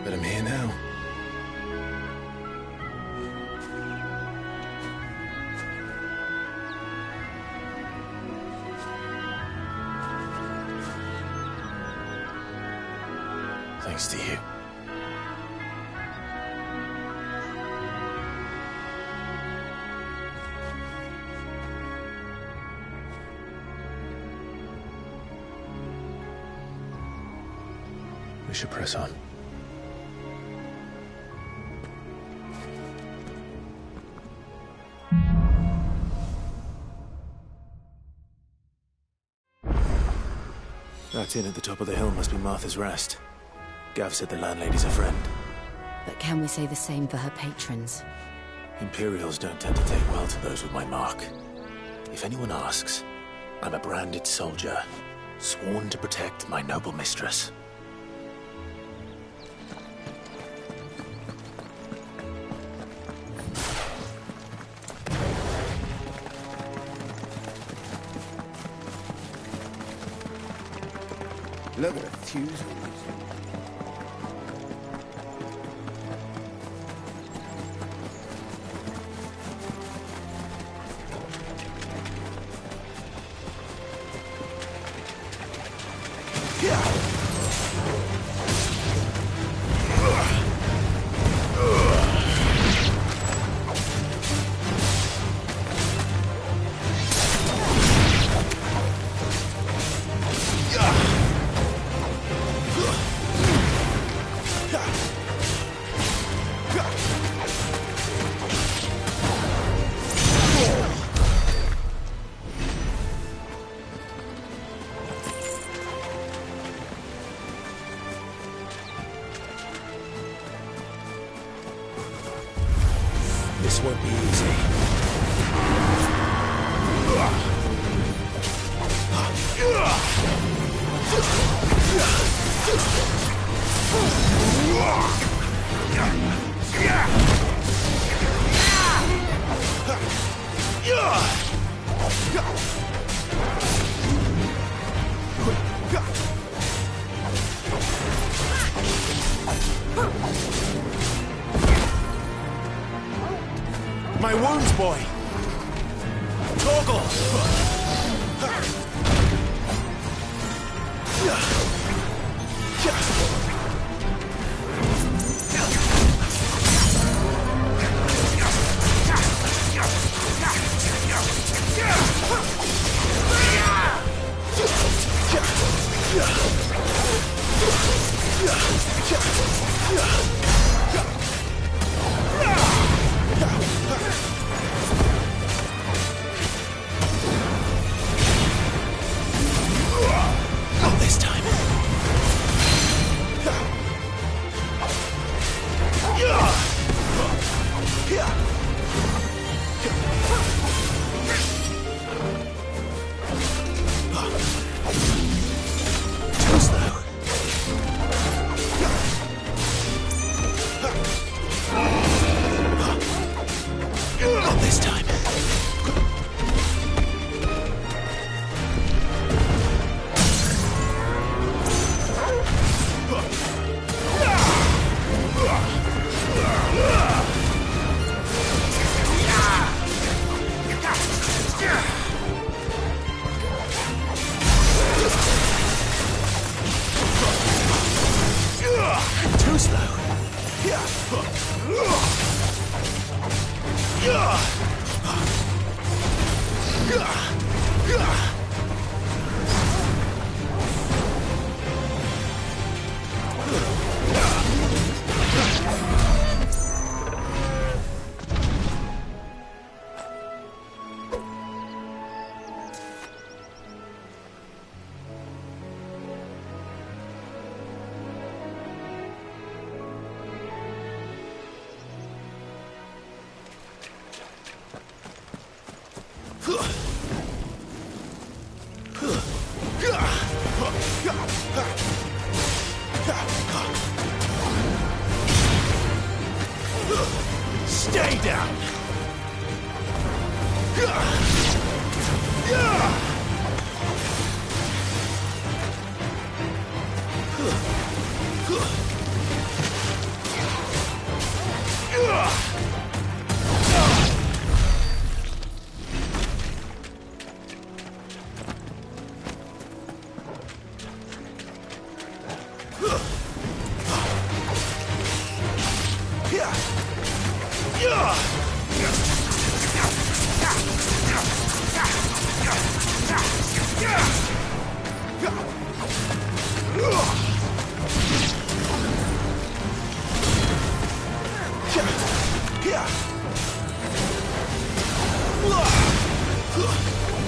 But I'm here now. Thanks to you. We should press on. That inn at the top of the hill must be Martha's Rest. Gav said the landlady's a friend. But can we say the same for her patrons? Imperials don't tend to take well to those with my mark. If anyone asks, I'm a branded soldier, sworn to protect my noble mistress. Look at the fuse. This won't be easy. My wounds, boy! Torgal! Not this time. Too slow.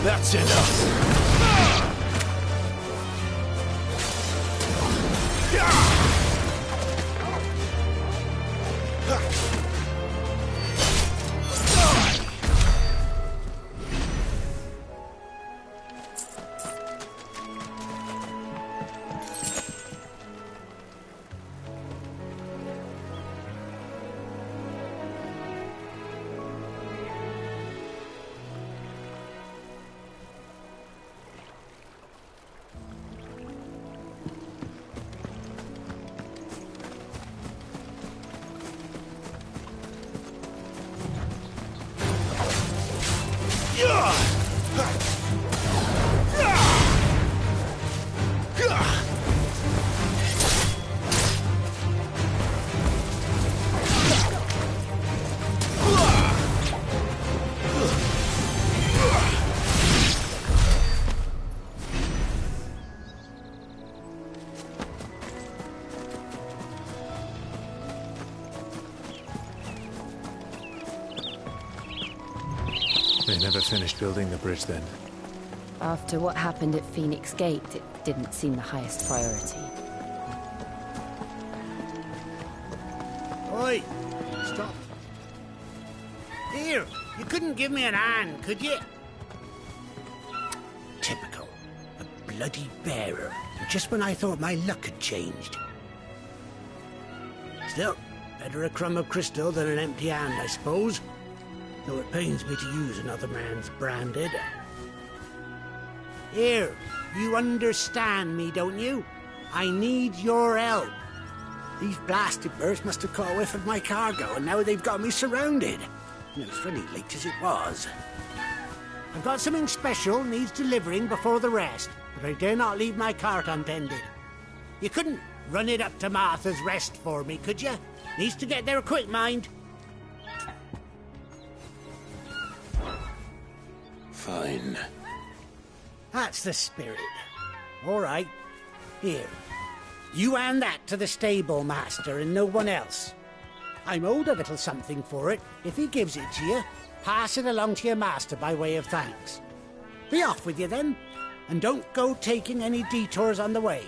That's enough. They never finished building the bridge then. After what happened at Phoenix Gate, it didn't seem the highest priority. Oi! Stop. Here, you couldn't give me an hand, could you? Typical. A bloody bearer. Just when I thought my luck had changed. Still, better a crumb of crystal than an empty hand, I suppose. Though it pains me to use another man's branded. Here, you understand me, don't you? I need your help. These blasted birds must have caught a whiff of my cargo, and now they've got me surrounded. No, it's funny late as it was. I've got something special needs delivering before the rest, but I dare not leave my cart untended. You couldn't run it up to Martha's Rest for me, could you? Needs to get there quick, mind. Fine. That's the spirit. All right. Here. You hand that to the stable master and no one else. I'm owed a little something for it. If he gives it to you, pass it along to your master by way of thanks. Be off with you then, and don't go taking any detours on the way.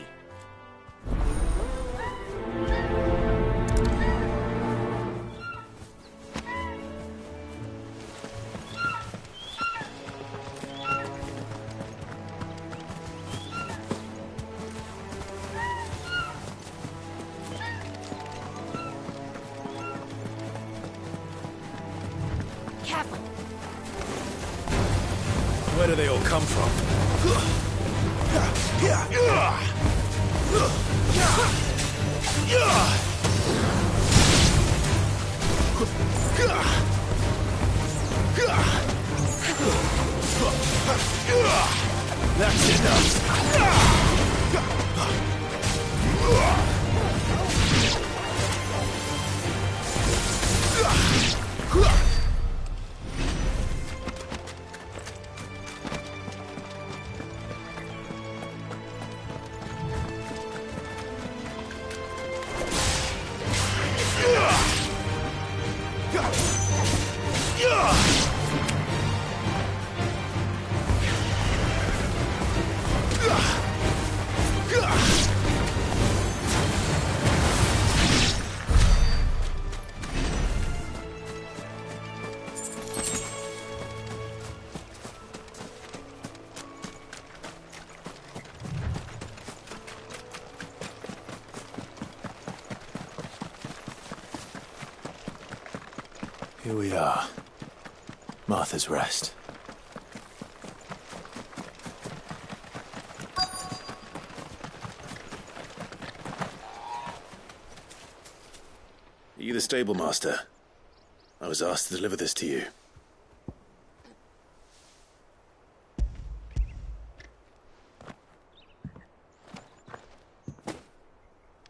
Where do they all come from? That's enough. Here we are. Martha's Rest. you the stable master? I was asked to deliver this to you.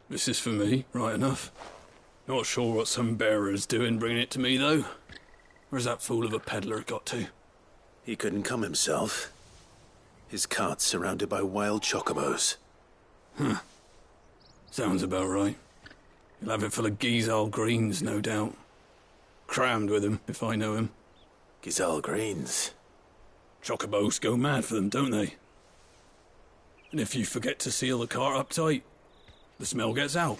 This is for me, right enough. Not sure what some bearer's doing bringing it to me, though. Where's that fool of a peddler got to? He couldn't come himself. His cart's surrounded by wild chocobos. Huh. Sounds about right. He'll have it full of Gizal greens, no doubt. Crammed with him, if I know him. Gizal greens? Chocobos go mad for them, don't they? And if you forget to seal the cart up tight, the smell gets out,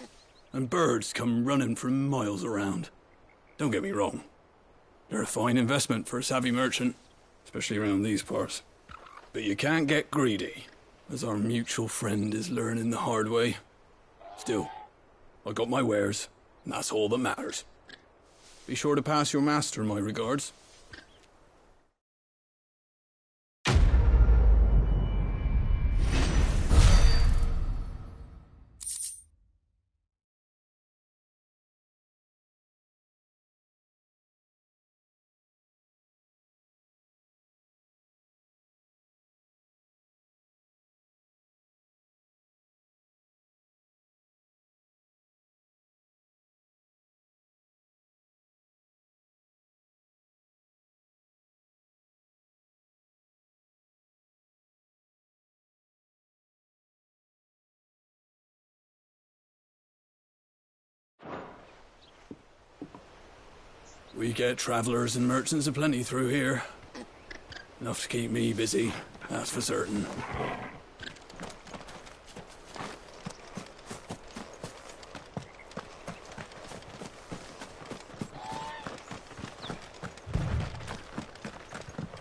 and birds come running from miles around. Don't get me wrong. They're a fine investment for a savvy merchant, especially around these parts. But you can't get greedy, as our mutual friend is learning the hard way. Still, I got my wares, and that's all that matters. Be sure to pass your master my regards. We get travellers and merchants aplenty through here. Enough to keep me busy, that's for certain.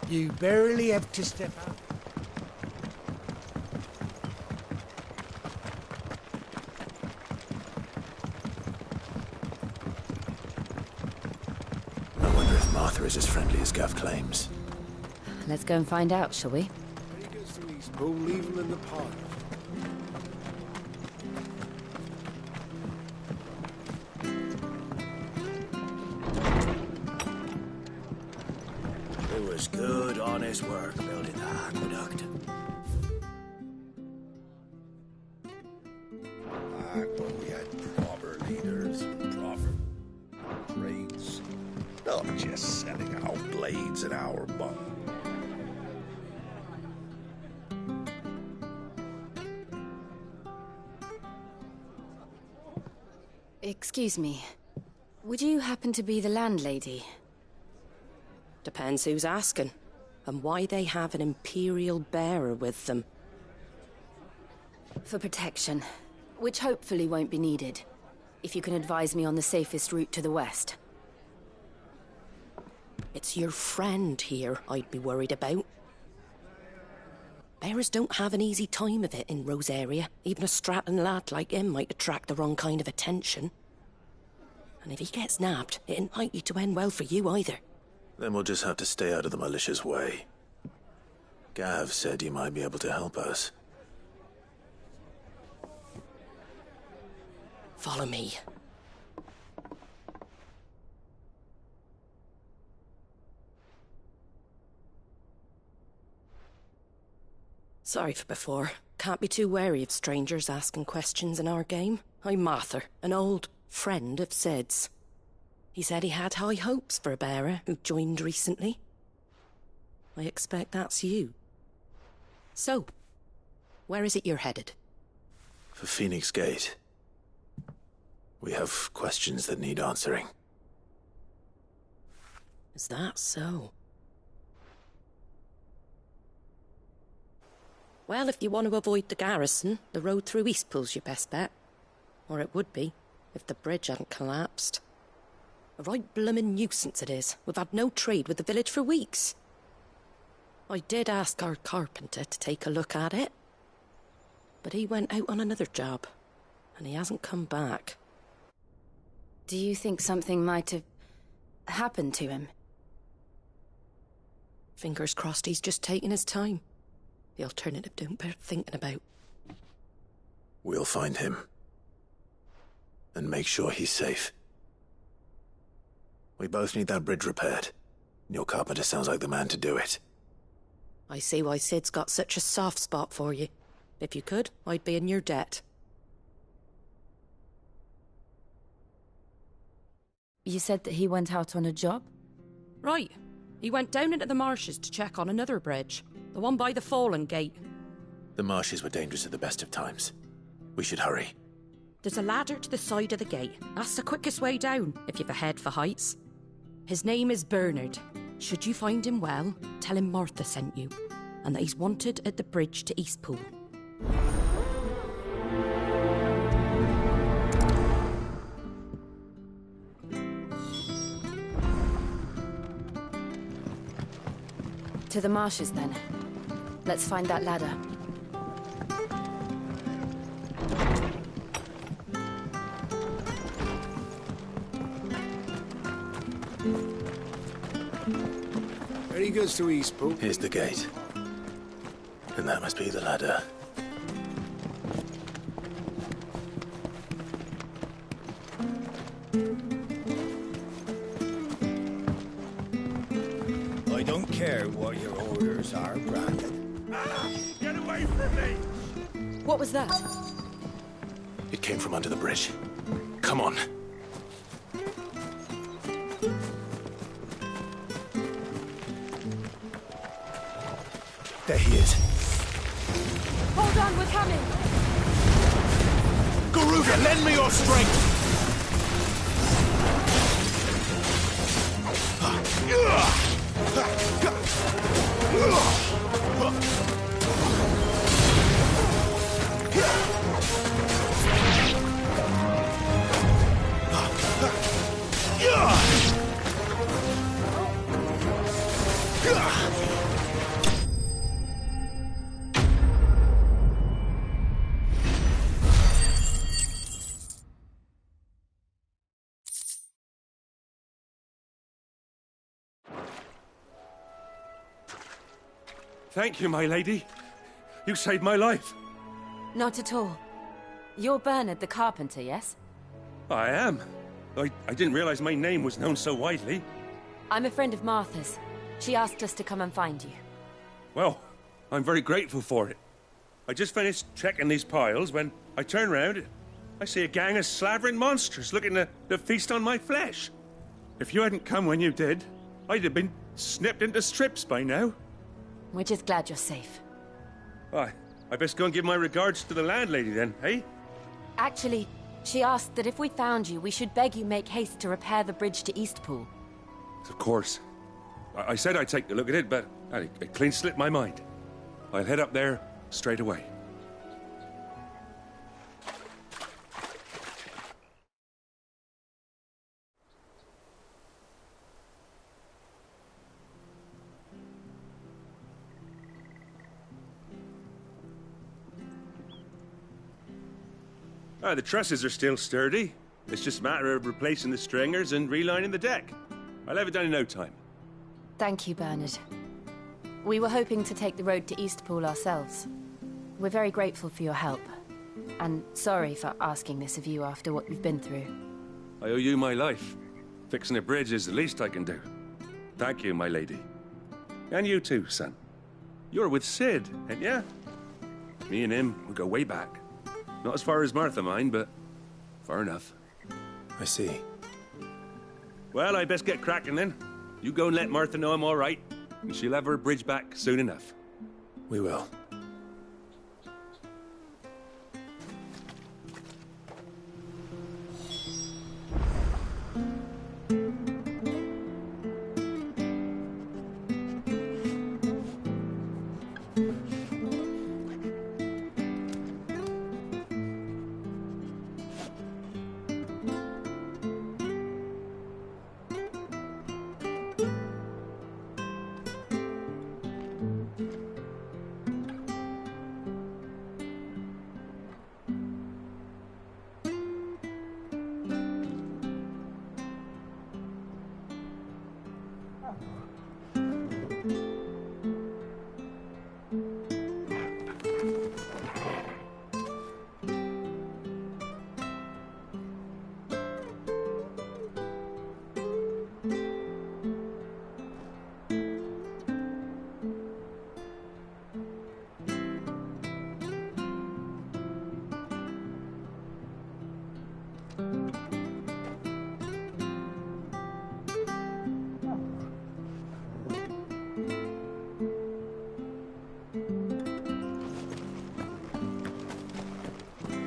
You barely have to step out. Martha is as friendly as Gav claims. Let's go and find out, shall we? We'll leave him in the park. It was good, honest work building the aqueduct. Back when we had proper leaders, proper trades. Not just selling out blades an hour, but... Excuse me. Would you happen to be the landlady? Depends who's asking, and why they have an Imperial bearer with them. For protection, which hopefully won't be needed. If you can advise me on the safest route to the west. It's your friend here I'd be worried about. Bearers don't have an easy time of it in Rosaria. Even a strapping lad like him might attract the wrong kind of attention. And if he gets nabbed, it ain't likely to end well for you either. Then we'll just have to stay out of the malicious way. Gav said he might be able to help us. Follow me. Sorry for before. Can't be too wary of strangers asking questions in our game. I'm Martha, an old friend of Sid's. He said he had high hopes for a bearer who joined recently. I expect that's you. So, where is it you're headed? For Phoenix Gate. We have questions that need answering. Is that so? Well, if you want to avoid the garrison, the road through Eastpool's your best bet. Or it would be, if the bridge hadn't collapsed. A right bloomin' nuisance it is. We've had no trade with the village for weeks. I did ask our carpenter to take a look at it. But he went out on another job, and he hasn't come back. Do you think something might have happened to him? Fingers crossed he's just taking his time. The alternative don't bear thinking about. We'll find him. And make sure he's safe. We both need that bridge repaired. Your carpenter sounds like the man to do it. I see why Sid's got such a soft spot for you. If you could, I'd be in your debt. You said that he went out on a job? Right. He went down into the marshes to check on another bridge. The one by the Fallen Gate. The marshes were dangerous at the best of times. We should hurry. There's a ladder to the side of the gate. That's the quickest way down, if you've a head for heights. His name is Bernard. Should you find him well, tell him Martha sent you, and that he's wanted at the bridge to Eastpool. To the marshes, then. Let's find that ladder. Very good to Eastpool. Here's the gate. And that must be the ladder. I don't care what your orders are, Brandon. Get away from me! What was that? It came from under the bridge. Come on. There he is. Hold on, we're coming! Garuda, lend me your strength! Thank you, my lady. You saved my life. Not at all. You're Bernard the carpenter, yes? I am. I didn't realize my name was known so widely. I'm a friend of Martha's. She asked us to come and find you. Well, I'm very grateful for it. I just finished checking these piles when I turn round. I see a gang of slavering monsters looking to feast on my flesh. If you hadn't come when you did, I'd have been snipped into strips by now. We're just glad you're safe. I best go and give my regards to the landlady then, eh? Actually, she asked that if we found you, we should beg you make haste to repair the bridge to Eastpool. Of course. I said I'd take a look at it, but it clean slipped my mind. I'll head up there straight away. The trusses are still sturdy. It's just a matter of replacing the stringers and relining the deck. I'll have it done in no time. Thank you, Bernard. We were hoping to take the road to Eastpool ourselves. We're very grateful for your help. And sorry for asking this of you after what you've been through. I owe you my life. Fixing a bridge is the least I can do. Thank you, my lady. And you too, son. You're with Sid, ain't ya? Me and him, we go way back. Not as far as Martha, mind, but far enough. I see. Well, I best get cracking then. You go and let Martha know I'm all right, and she'll have her bridge back soon enough. We will.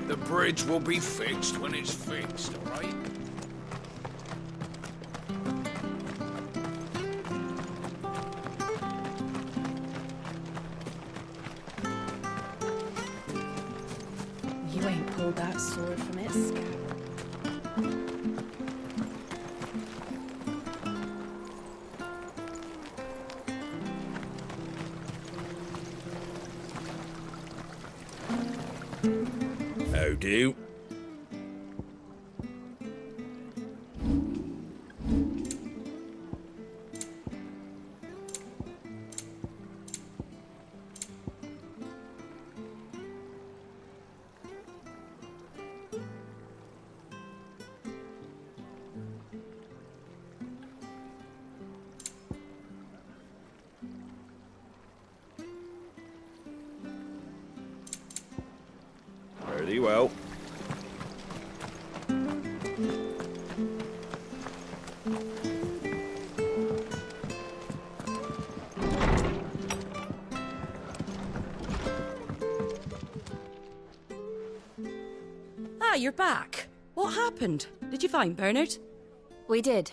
The bridge will be fixed when it's fixed, all right? You ain't pulled that sword from its scabbard. How do? Very well. Ah, you're back. What happened? Did you find Bernard? We did.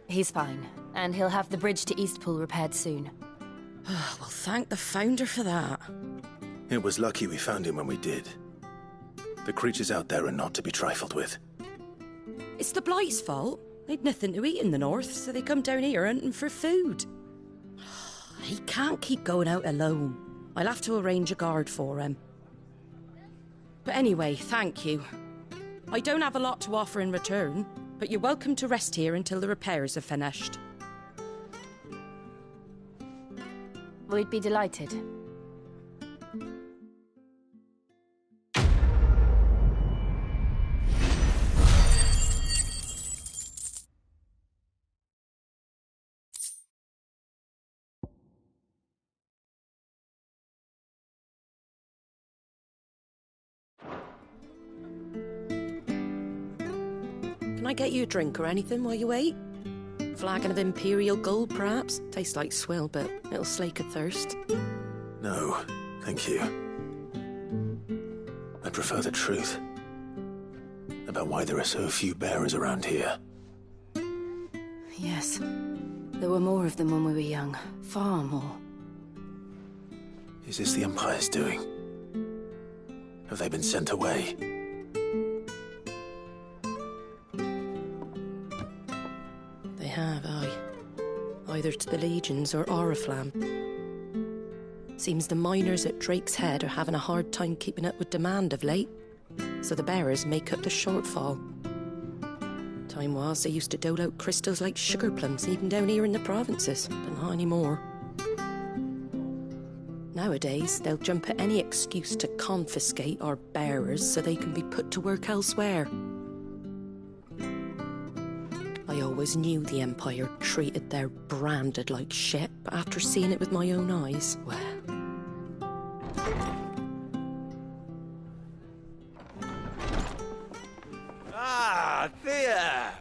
He's fine, and he'll have the bridge to Eastpool repaired soon. Well, thank the Founder for that. It was lucky we found him when we did. The creatures out there are not to be trifled with. It's the Blight's fault. They'd nothing to eat in the north, so they come down here hunting for food. He can't keep going out alone. I'll have to arrange a guard for him. But anyway, thank you. I don't have a lot to offer in return, but you're welcome to rest here until the repairs are finished. We'd be delighted. Can I get you a drink or anything while you wait? Flagon of Imperial Gold, perhaps? Tastes like swill, but it'll slake a thirst. No, thank you. I prefer the truth. About why there are so few bearers around here. Yes. There were more of them when we were young. Far more. Is this the Empire's doing? Have they been sent away? They have, aye. Either to the Legions or Oriflamme. Seems the miners at Drake's Head are having a hard time keeping up with demand of late, so the bearers make up the shortfall. Time was they used to dole out crystals like sugar plums even down here in the provinces, but not anymore. Nowadays, they'll jump at any excuse to confiscate our bearers so they can be put to work elsewhere. I always knew the Empire treated their branded like shit, but after seeing it with my own eyes, well... Ah, Thea!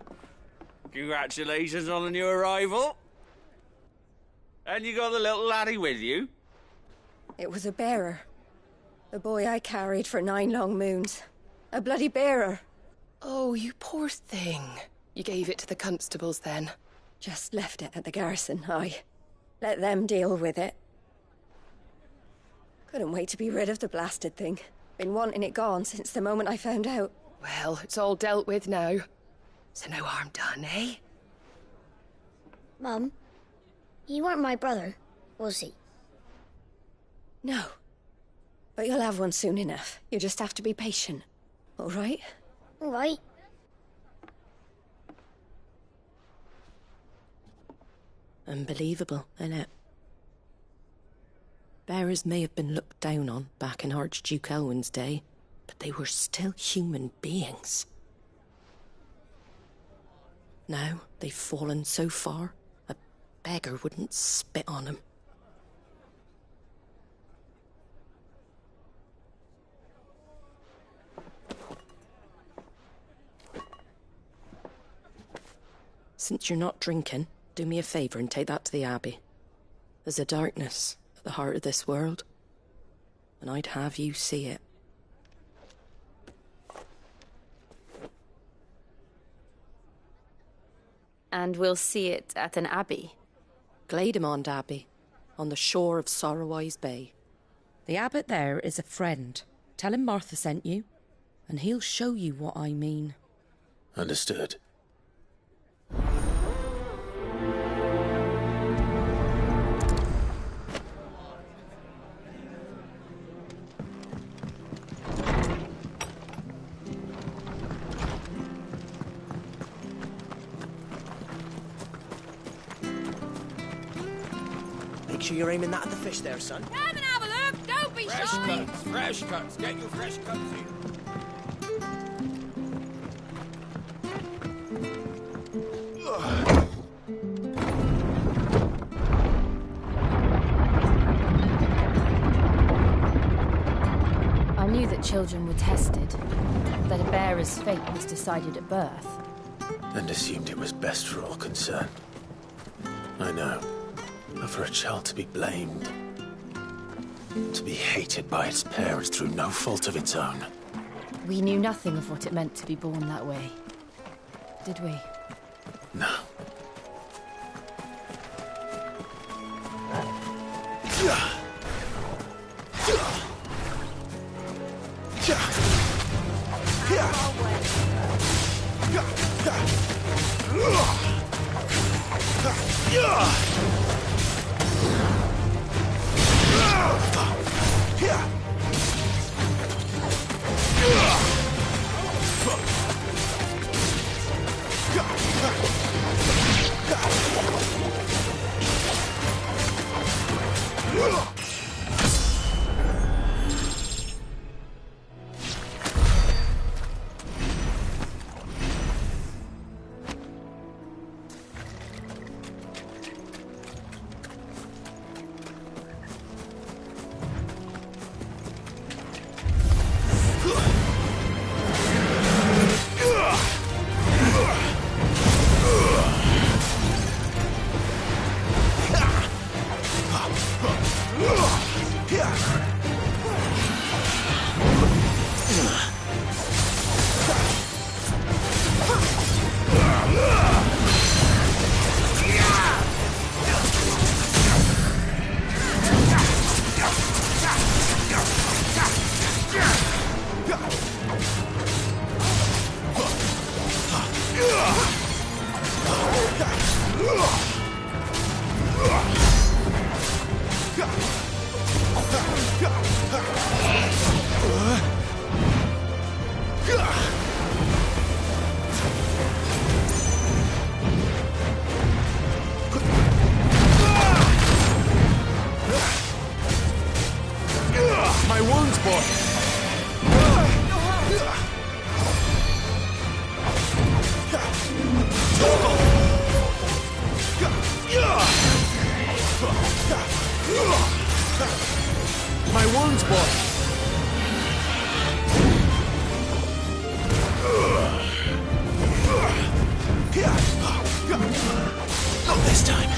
Congratulations on the new arrival. And you got the little laddie with you? It was a bearer. The boy I carried for 9 long moons. A bloody bearer. Oh, you poor thing. You gave it to the constables then? Just left it at the garrison, aye. Let them deal with it. Couldn't wait to be rid of the blasted thing. Been wanting it gone since the moment I found out. Well, it's all dealt with now. So no harm done, eh? Mum, he weren't my brother, was he? No. But you'll have one soon enough. You just have to be patient. All right? All right. Unbelievable, innit? Bearers may have been looked down on back in Archduke Elwin's day, but they were still human beings. Now they've fallen so far, a beggar wouldn't spit on them. Since you're not drinking, do me a favour and take that to the Abbey. There's a darkness at the heart of this world, and I'd have you see it. And we'll see it at an abbey. Glademond Abbey, on the shore of Sorrowise Bay. The abbot there is a friend. Tell him Martha sent you, and he'll show you what I mean. Understood. Make sure you're aiming that at the fish there, son. Come and have a look. Don't be shy. Fresh cuts. Get you fresh cuts here. I knew that children were tested, that a bearer's fate was decided at birth. And assumed it was best for all concerned. I know. But for a child to be blamed, to be hated by its parents through no fault of its own. We knew nothing of what it meant to be born that way, did we? No. My wounds, boy! My wounds, boy! Not this time.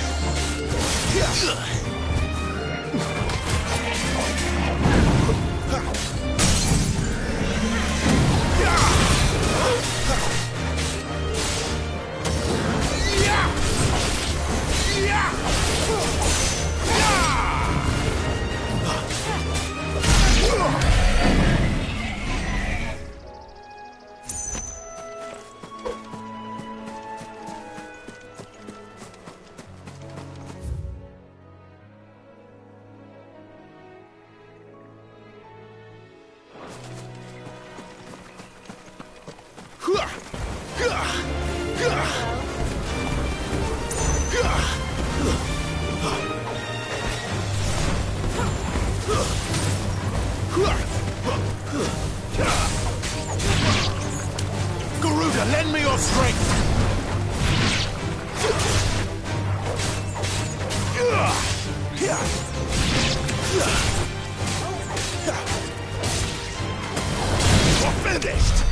Garuda, lend me your strength! You're finished!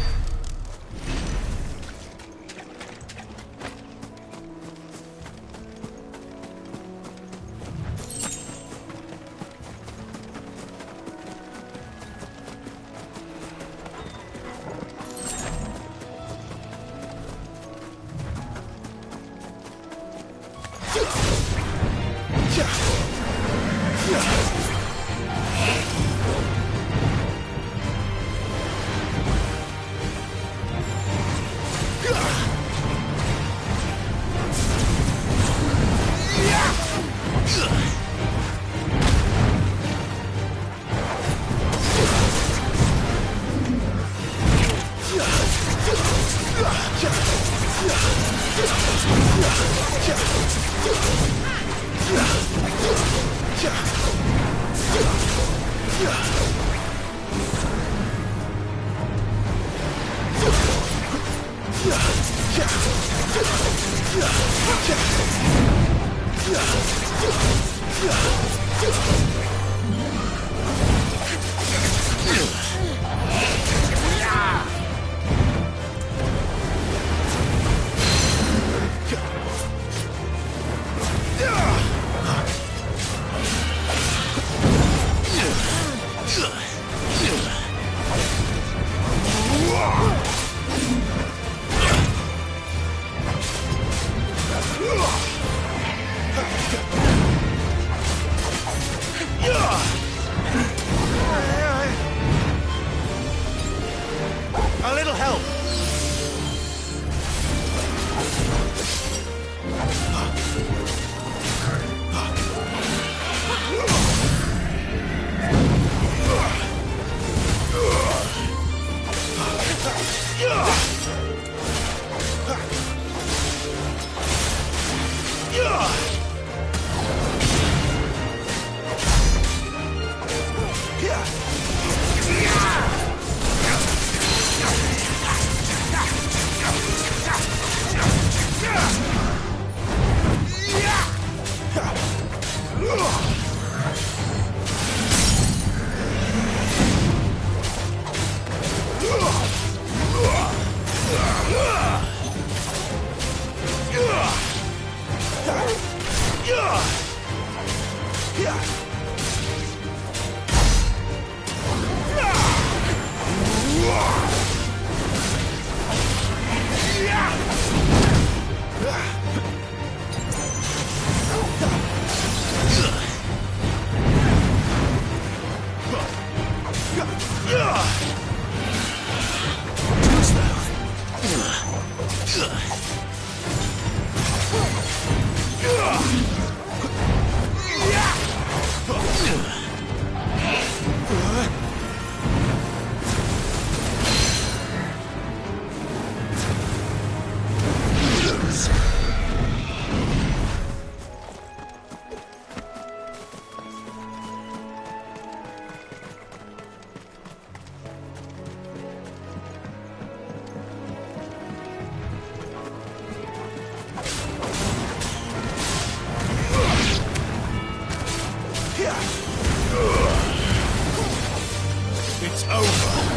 A little help. It's over.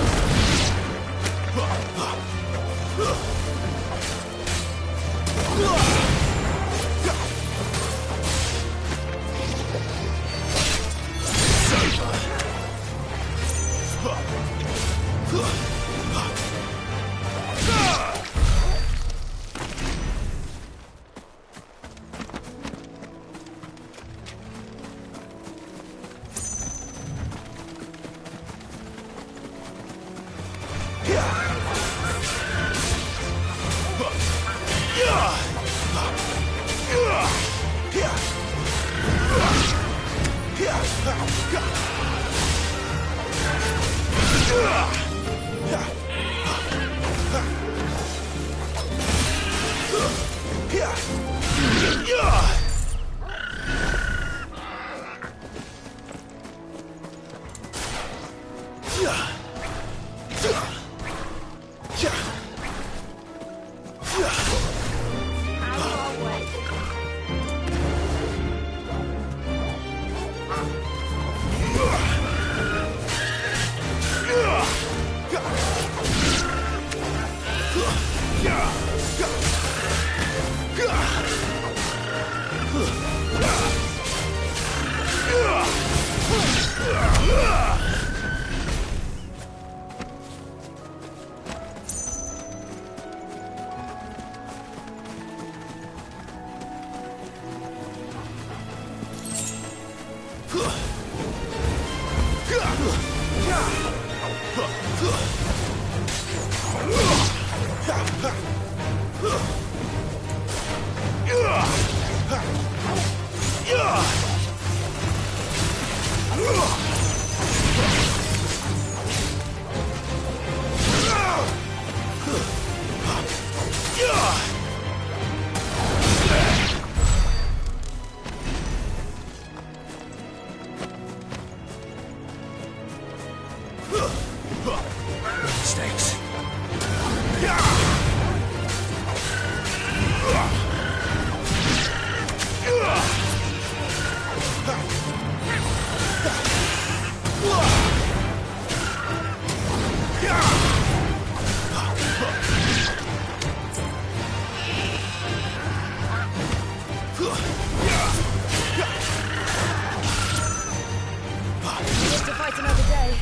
Live to fight another day.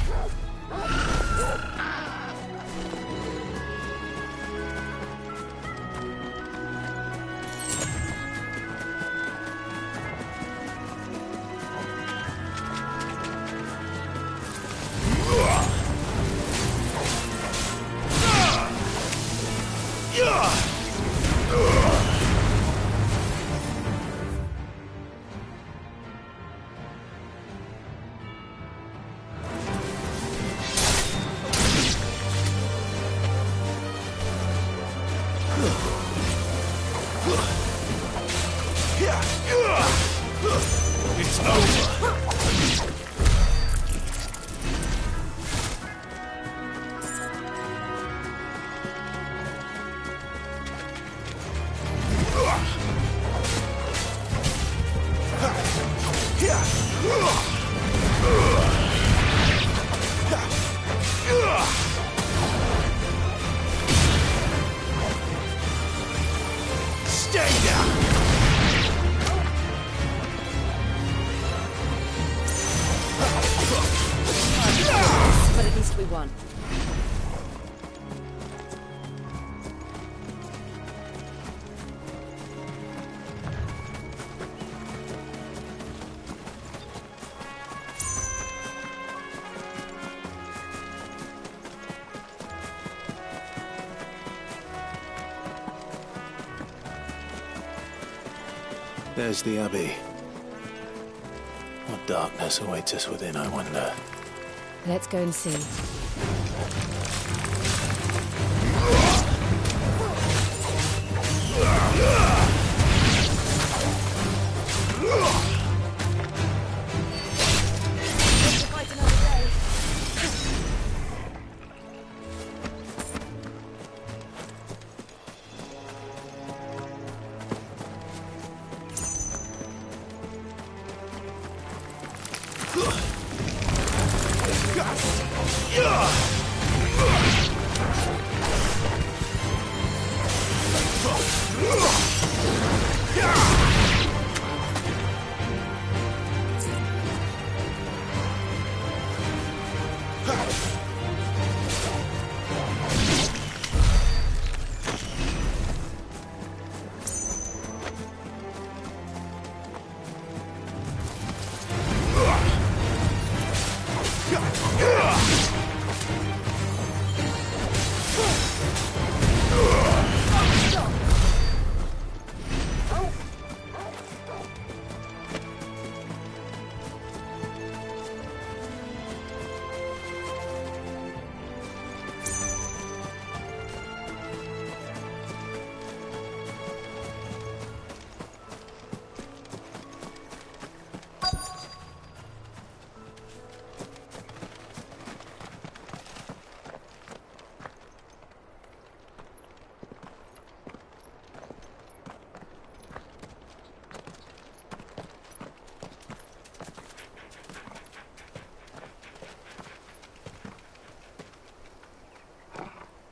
It's over. Stay down! But at least we won. There's the Abbey. What darkness awaits us within, I wonder. Let's go and see.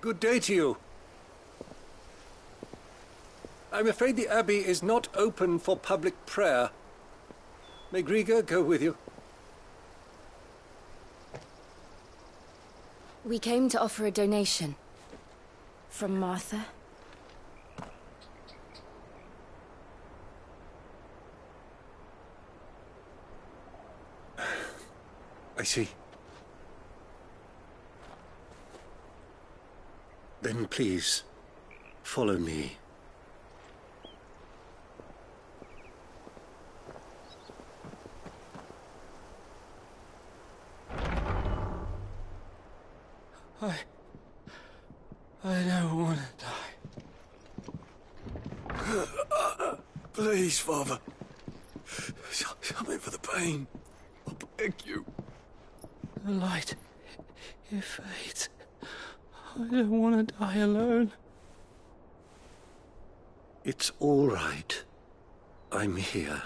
Good day to you. I'm afraid the Abbey is not open for public prayer. May Griga go with you? We came to offer a donation. From Martha. I see. Then please, follow me. I don't want to die. Please, Father. Something for the pain. I beg you. The light, it fades. I don't want to die alone. It's all right. I'm here.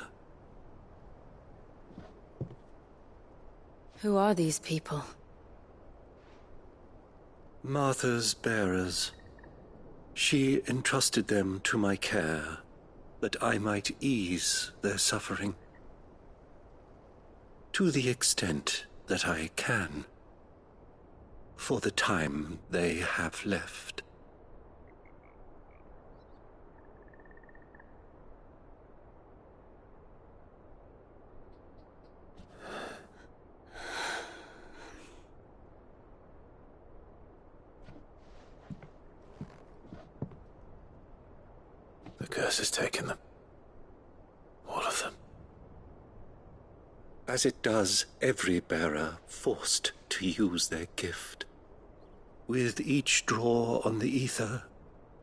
Who are these people? Martha's bearers. She entrusted them to my care, that I might ease their suffering. To the extent that I can, for the time they have left. The curse has taken them. All of them. As it does every bearer forced to use their gift. With each draw on the ether,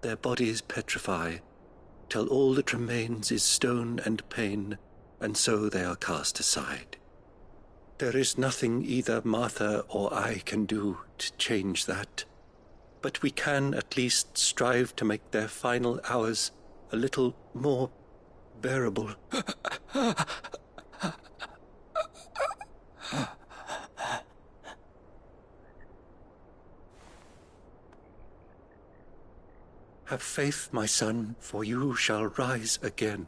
their bodies petrify, till all that remains is stone and pain, and so they are cast aside. There is nothing either Martha or I can do to change that, but we can at least strive to make their final hours a little more bearable. Have faith, my son, for you shall rise again,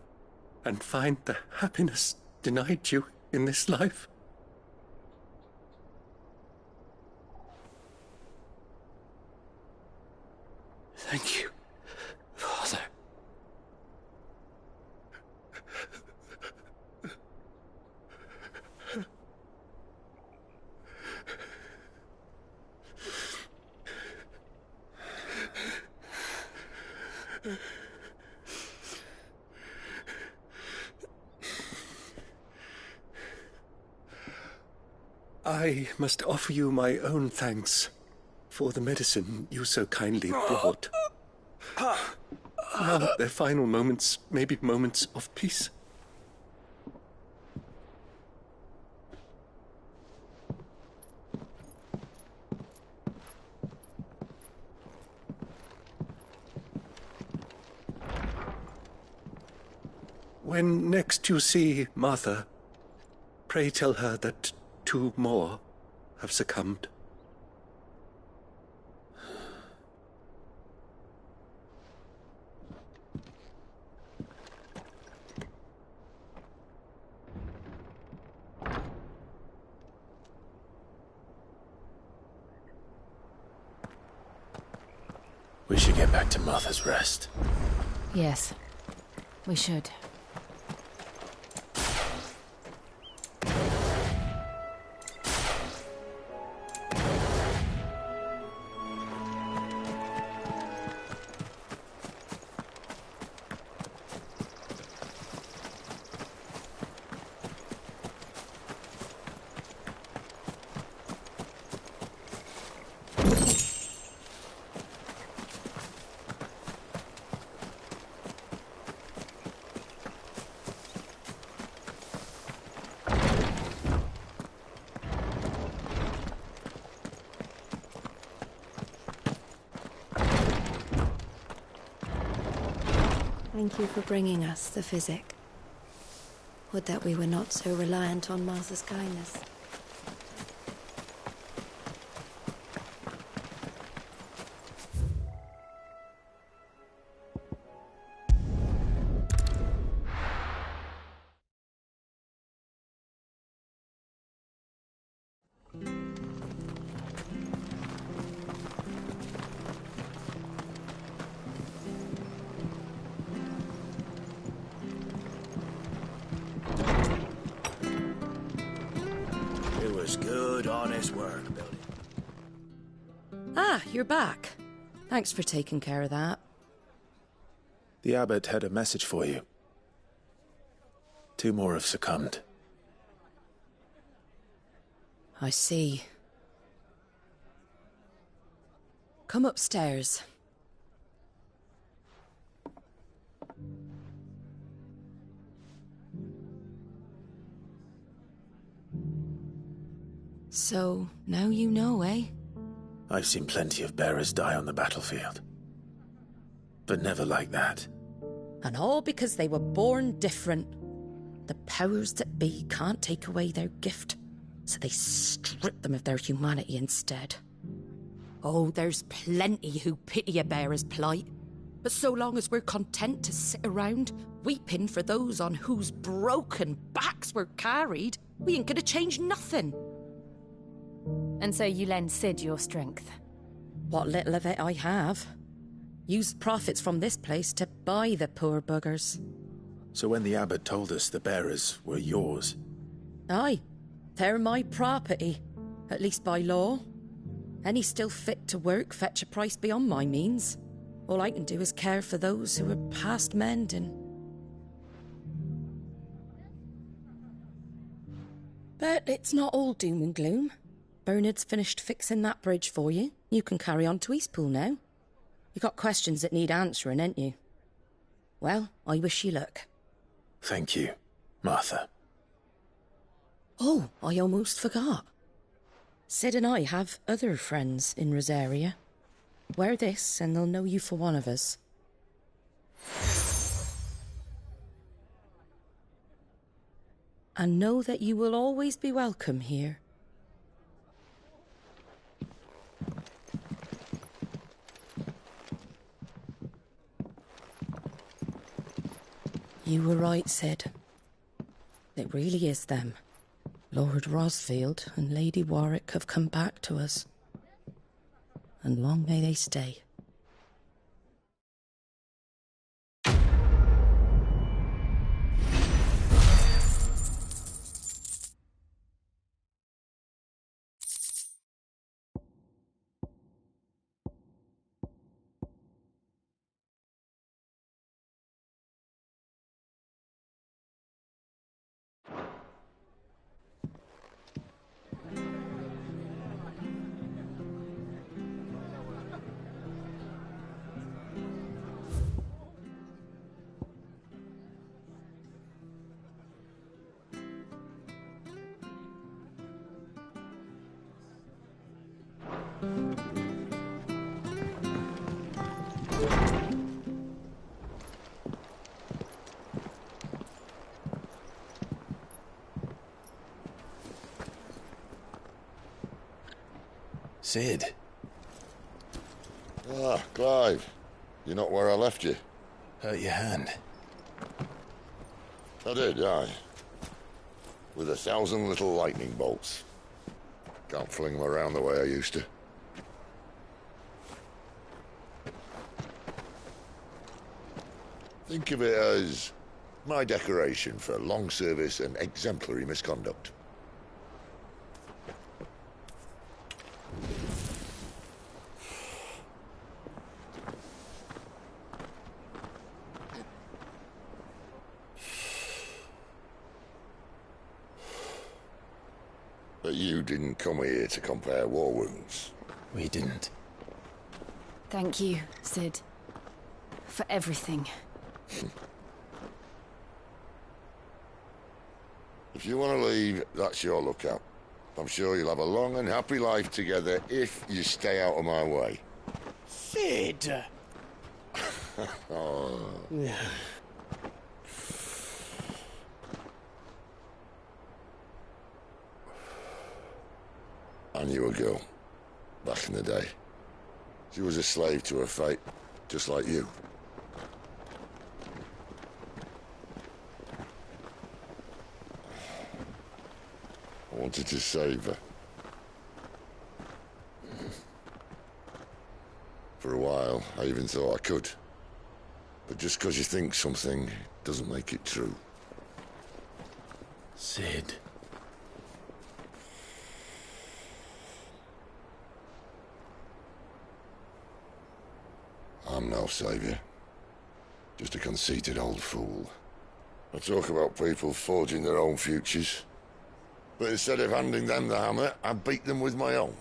and find the happiness denied you in this life. Thank you, Father. I must offer you my own thanks for the medicine you so kindly brought. Now their final moments may be moments of peace. When next you see Martha, pray tell her that 2 more have succumbed. We should get back to Martha's Rest. Yes, we should. Thank you for bringing us the physic. Would that we were not so reliant on Martha's kindness. Good, honest work, Billy. Ah, you're back. Thanks for taking care of that. The abbot had a message for you. 2 more have succumbed. I see. Come upstairs. So, now you know, eh? I've seen plenty of bearers die on the battlefield. But never like that. And all because they were born different. The powers that be can't take away their gift, so they strip them of their humanity instead. Oh, there's plenty who pity a bearer's plight. But so long as we're content to sit around, weeping for those on whose broken backs we're carried, we ain't gonna change nothing. And so you lend Sid your strength? What little of it I have. Used profits from this place to buy the poor buggers. So when the abbot told us the bearers were yours... Aye, they're my property, at least by law. Any still fit to work fetch a price beyond my means. All I can do is care for those who are past mending. But it's not all doom and gloom. Bernard's finished fixing that bridge for you. You can carry on to Eastpool now. You got questions that need answering, ain't you? Well, I wish you luck. Thank you, Martha. Oh, I almost forgot. Sid and I have other friends in Rosaria. Wear this and they'll know you for one of us. And know that you will always be welcome here. You were right, Sid. It really is them. Lord Rosfield and Lady Warwick have come back to us. And long may they stay. Sid. Ah, Clive. You're not where I left you. Hurt your hand. I did, aye. With 1,000 little lightning bolts. Can't fling them around the way I used to. Think of it as my decoration for long service and exemplary misconduct. But you didn't come here to compare war wounds. We didn't. Thank you, Sid. For everything. If you want to leave, that's your lookout. I'm sure you'll have a long and happy life together if you stay out of my way. Sid! Oh. I knew a girl, back in the day. She was a slave to her fate, just like you. I wanted to save her. For a while, I even thought I could. But just because you think something doesn't make it true. Sid. I'm no savior. Just a conceited old fool. I talk about people forging their own futures. But instead of handing them the hammer, I beat them with my own.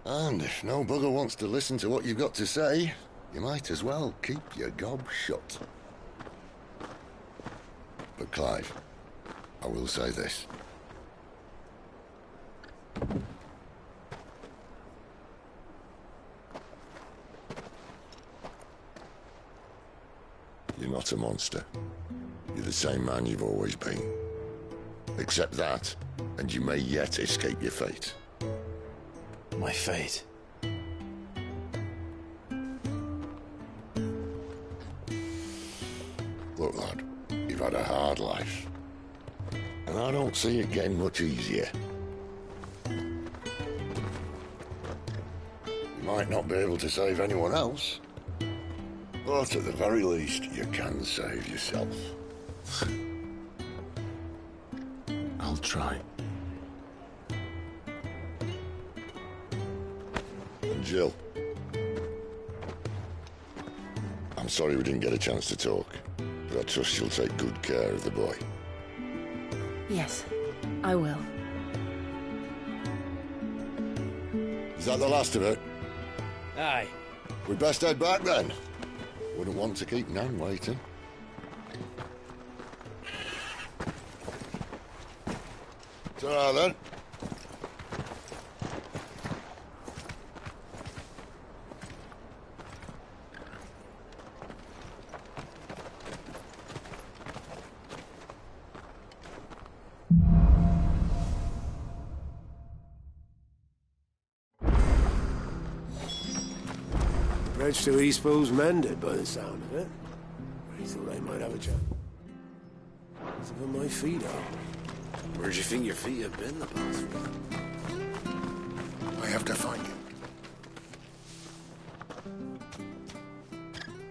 And if no bugger wants to listen to what you've got to say, you might as well keep your gob shut. But Clive, I will say this. You're not a monster. You're the same man you've always been. Accept that, and you may yet escape your fate. My fate? Look, lad, you've had a hard life. And I don't see it getting much easier. You might not be able to save anyone else, but at the very least, you can save yourself. I'll try. And Jill, I'm sorry we didn't get a chance to talk, but I trust you'll take good care of the boy. Yes, I will. Is that the last of it? Aye. We'd best head back then. Wouldn't want to keep Nan waiting. Ta-ra then. Bridge to Eastpool's mended by the sound of it. I thought I might have a chance. What's up on my feet are? Where'd you think your feet have been the past week? I have to find you.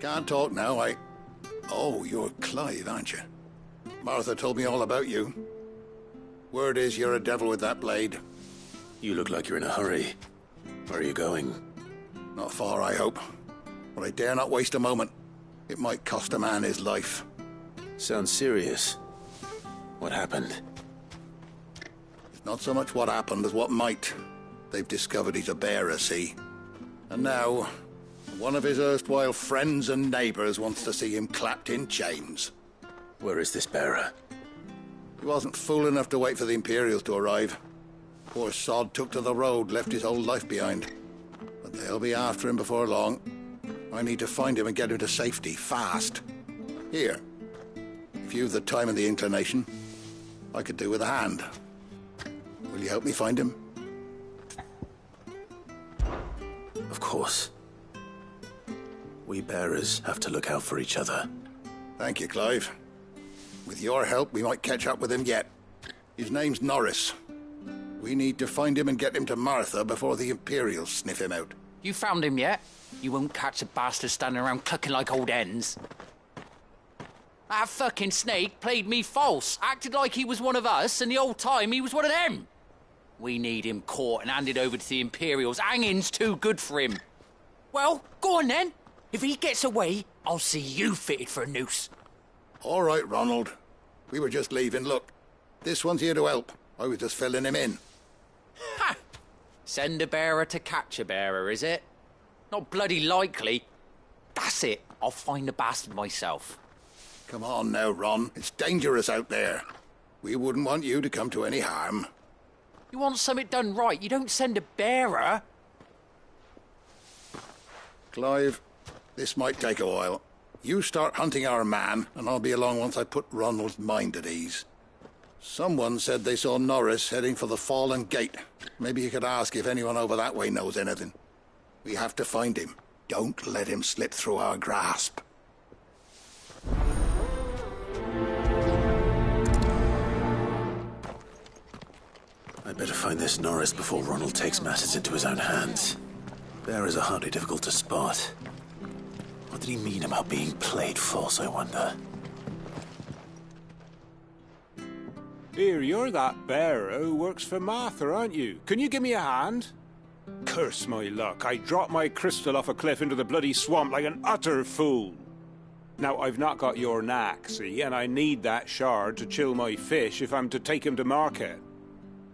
Can't talk now, Oh, you're Clive, aren't you? Martha told me all about you. Word is you're a devil with that blade. You look like you're in a hurry. Where are you going? Not far, I hope. But I dare not waste a moment. It might cost a man his life. Sounds serious. What happened? It's not so much what happened as what might. They've discovered he's a bearer, see? And now, one of his erstwhile friends and neighbours wants to see him clapped in chains. Where is this bearer? He wasn't fool enough to wait for the Imperials to arrive. Poor sod took to the road, left his whole life behind. But they'll be after him before long. I need to find him and get him to safety, fast. Here, if you've the time and the inclination, I could do with a hand. Will you help me find him? Of course. We bearers have to look out for each other. Thank you, Clive. With your help, we might catch up with him yet. His name's Norris. We need to find him and get him to Martha before the Imperials sniff him out. You found him yet? You won't catch a bastard standing around clucking like old hens. That fucking snake played me false, acted like he was one of us, and the whole time he was one of them. We need him caught and handed over to the Imperials. Hanging's too good for him. Well, go on then. If he gets away, I'll see you fitted for a noose. All right, Ronald. We were just leaving. Look, this one's here to help. I was just filling him in. Ha! Send a bearer to catch a bearer, is it? Not bloody likely. That's it. I'll find the bastard myself. Come on now, Ron. It's dangerous out there. We wouldn't want you to come to any harm. You want something done right, you don't send a bearer. Clive, this might take a while. You start hunting our man, and I'll be along once I put Ronald's mind at ease. Someone said they saw Norris heading for the Fallen Gate. Maybe you could ask if anyone over that way knows anything. We have to find him. Don't let him slip through our grasp. I'd better find this Norris before Ronald takes matters into his own hands. Bearers are hardly difficult to spot. What did he mean about being played false, I wonder? Here, you're that bearer who works for Martha, aren't you? Can you give me a hand? Curse my luck, I dropped my crystal off a cliff into the bloody swamp like an utter fool. Now, I've not got your knack, see, and I need that shard to chill my fish if I'm to take him to market.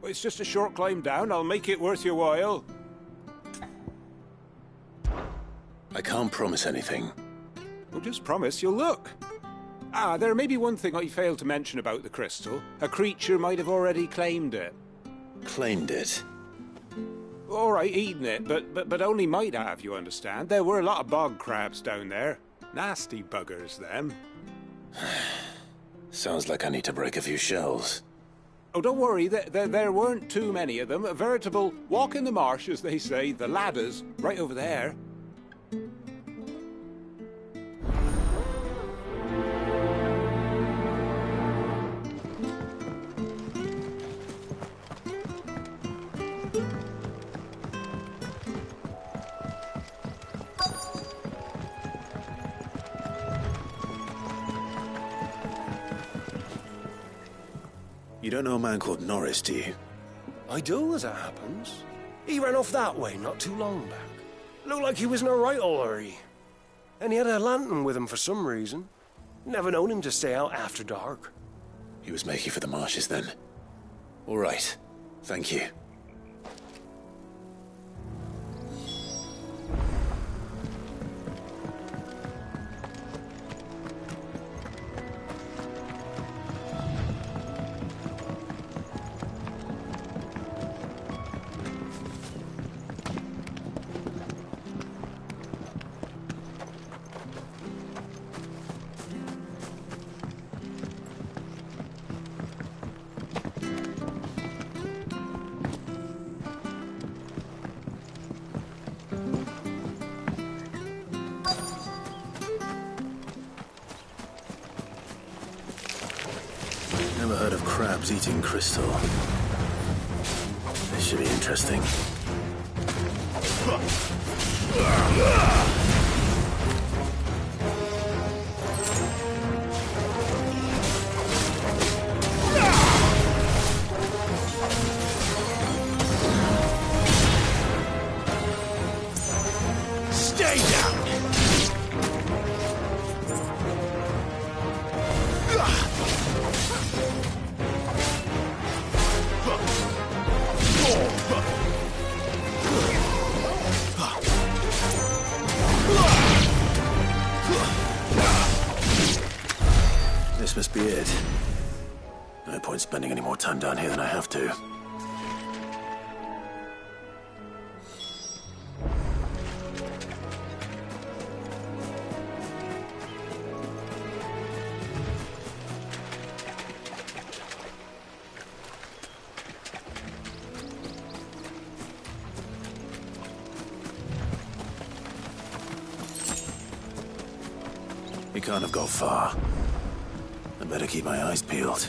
But it's just a short climb down, I'll make it worth your while. I can't promise anything. Well, just promise you'll look. Ah, there may be one thing I failed to mention about the crystal. A creature might have already claimed it. Claimed it? All right, eaten it, but only might have, you understand. There were a lot of bog crabs down there. Nasty buggers, them. Sounds like I need to break a few shells. Oh, don't worry, there weren't too many of them. A veritable walk in the marsh, as they say. The ladders, right over there. You don't know a man called Norris, do you? I do, as it happens. He ran off that way not too long back. Looked like he was in a right old hurry. And he had a lantern with him for some reason. Never known him to stay out after dark. He was making for the marshes then. All right. Thank you. Never heard of crabs eating crystal. This should be interesting. Stay down! This must be it. No point spending any more time down here than I have to. He can't have got far. I better keep my eyes peeled.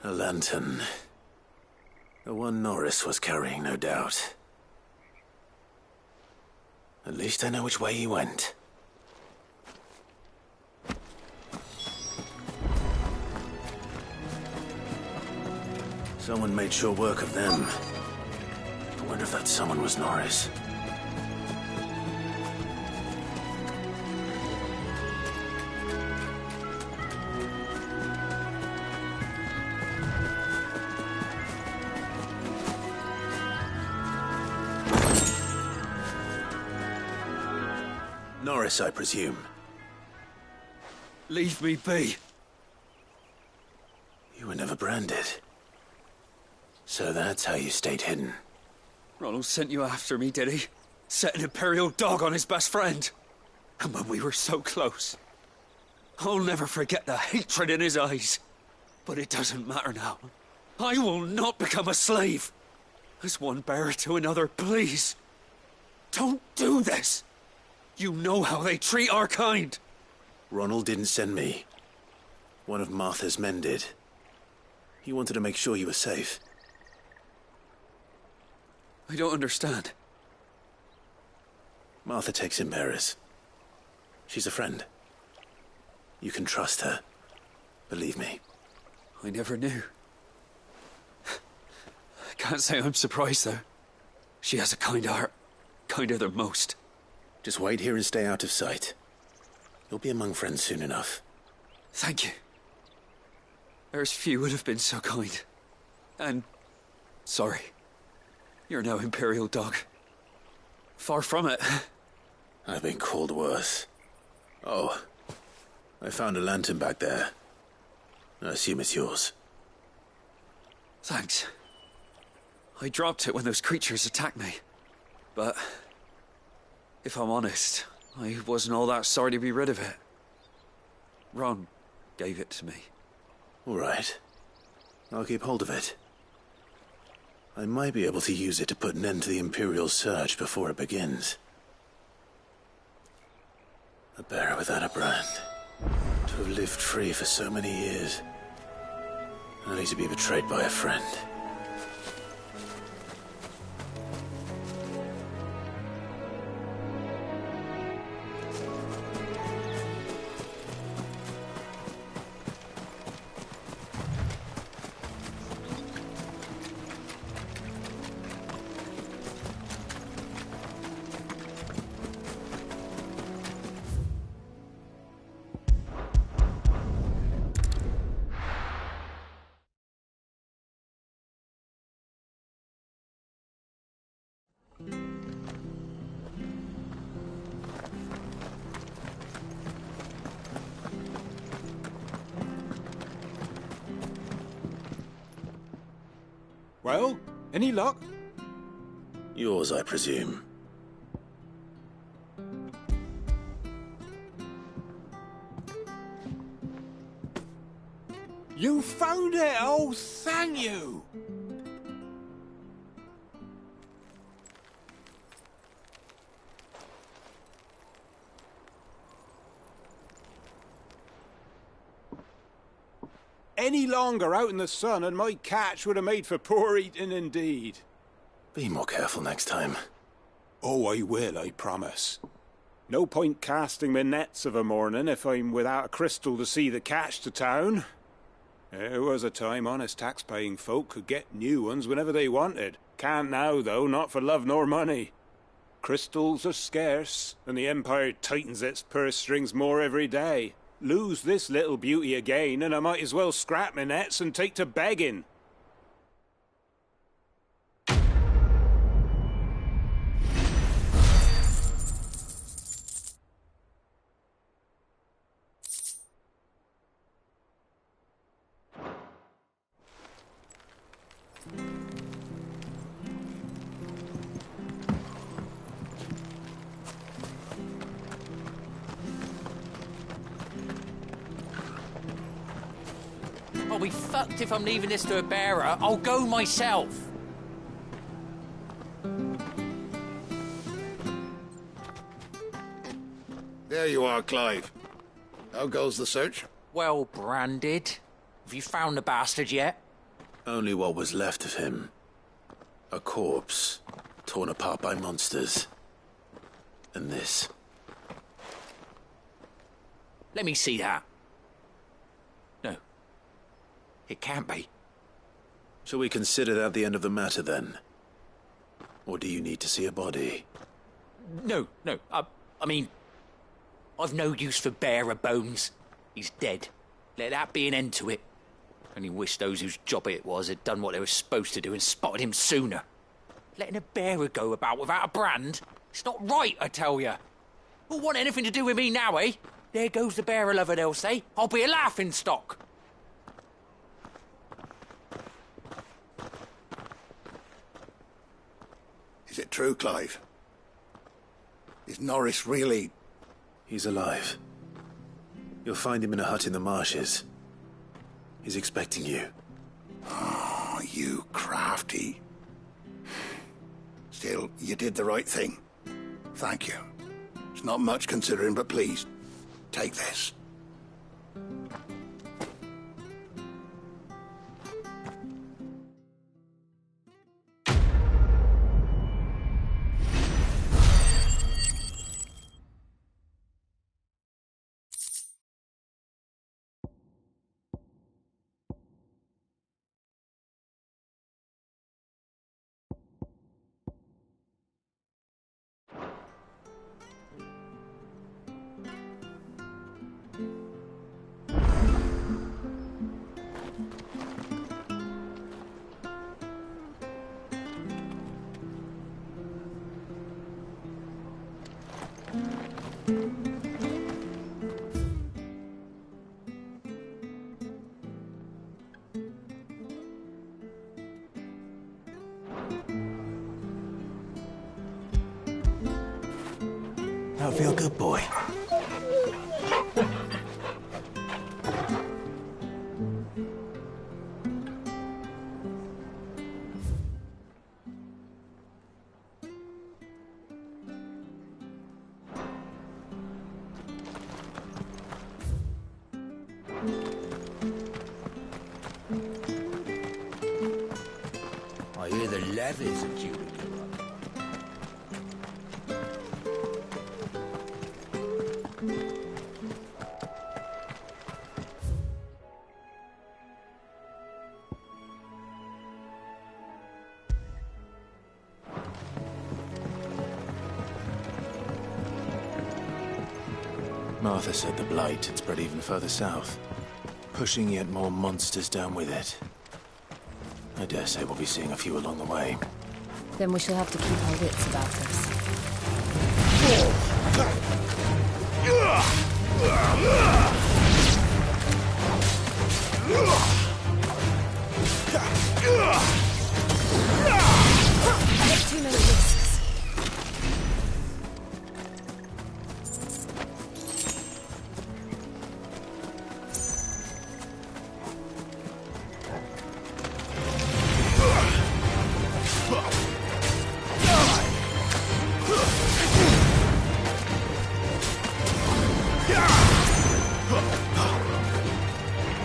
A lantern. The one Norris was carrying, no doubt. At least I know which way he went. Someone made sure work of them. I wonder if that someone was Norris. Norris, I presume. Leave me be. You were never branded. So that's how you stayed hidden. Ronald sent you after me, did he? Set an Imperial dog on his best friend. And when we were so close. I'll never forget the hatred in his eyes. But it doesn't matter now. I will not become a slave. As one bearer to another, please. Don't do this. You know how they treat our kind. Ronald didn't send me. One of Martha's men did. He wanted to make sure you were safe. I don't understand. Martha takes in bearers. She's a friend. You can trust her. Believe me. I never knew. I can't say I'm surprised, though. She has a kind heart. Kinder than most. Just wait here and stay out of sight. You'll be among friends soon enough. Thank you. There's few would have been so kind. And sorry. You're no Imperial dog. Far from it. I've been called worse. Oh, I found a lantern back there. I assume it's yours. Thanks. I dropped it when those creatures attacked me. But if I'm honest, I wasn't all that sorry to be rid of it. Ron gave it to me. All right. I'll keep hold of it. I might be able to use it to put an end to the Imperial surge before it begins. A bearer without a brand. To have lived free for so many years. Only to be betrayed by a friend. Well, any luck? Yours, I presume. You found it! Oh, thank you! Any longer out in the sun and my catch would have made for poor eating indeed. Be more careful next time. Oh, I will, I promise. No point casting my nets of a morning if I'm without a crystal to see the catch to town. There was a time honest tax-paying folk could get new ones whenever they wanted. Can't now, though, not for love nor money. Crystals are scarce, and the Empire tightens its purse strings more every day. Lose this little beauty again, and I might as well scrap my nets and take to begging. I'll be fucked if I'm leaving this to a bearer. I'll go myself. There you are, Clive. How goes the search? Well branded. Have you found the bastard yet? Only what was left of him. A corpse, torn apart by monsters. And this. Let me see that. No. It can't be. Shall we consider that the end of the matter, then? Or do you need to see a body? No. I mean, I've no use for bearer bones. He's dead. Let that be an end to it. Only wish those whose job it was had done what they were supposed to do and spotted him sooner. Letting a bearer go about without a brand? It's not right, I tell you. Who'll want anything to do with me now, eh? There goes the bearer lover, they'll say. I'll be a laughing stock. Is it true, Clive? Is Norris really... He's alive. You'll find him in a hut in the marshes. He's expecting you. Oh, you crafty. Still, you did the right thing. Thank you. It's not much considering, but please, take this. That'll feel good, boy. I hear the levies are due to go up. Martha said the blight had spread even further south, pushing yet more monsters down with it. I dare say we'll be seeing a few along the way. Then we shall have to keep our wits about us. Too many risks.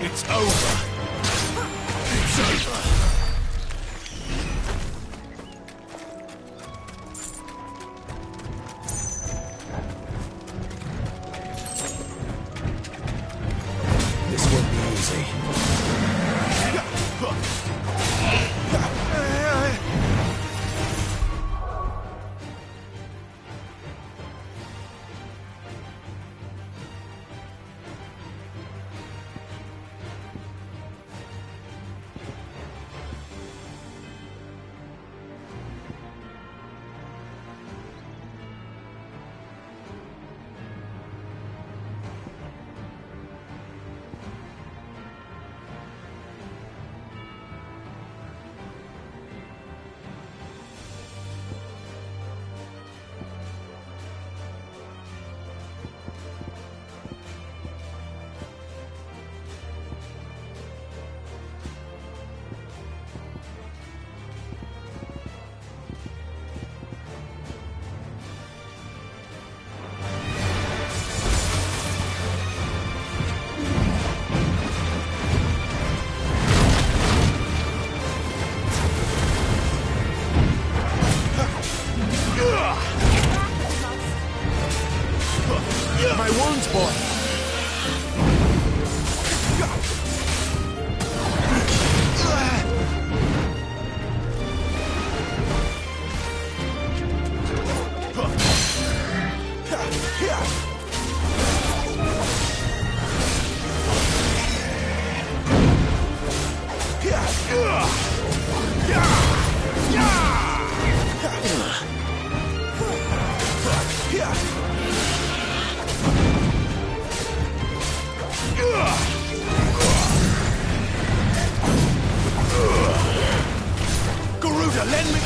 It's over. It's over. This won't be easy. My wounds, boy. Garuda, lend me.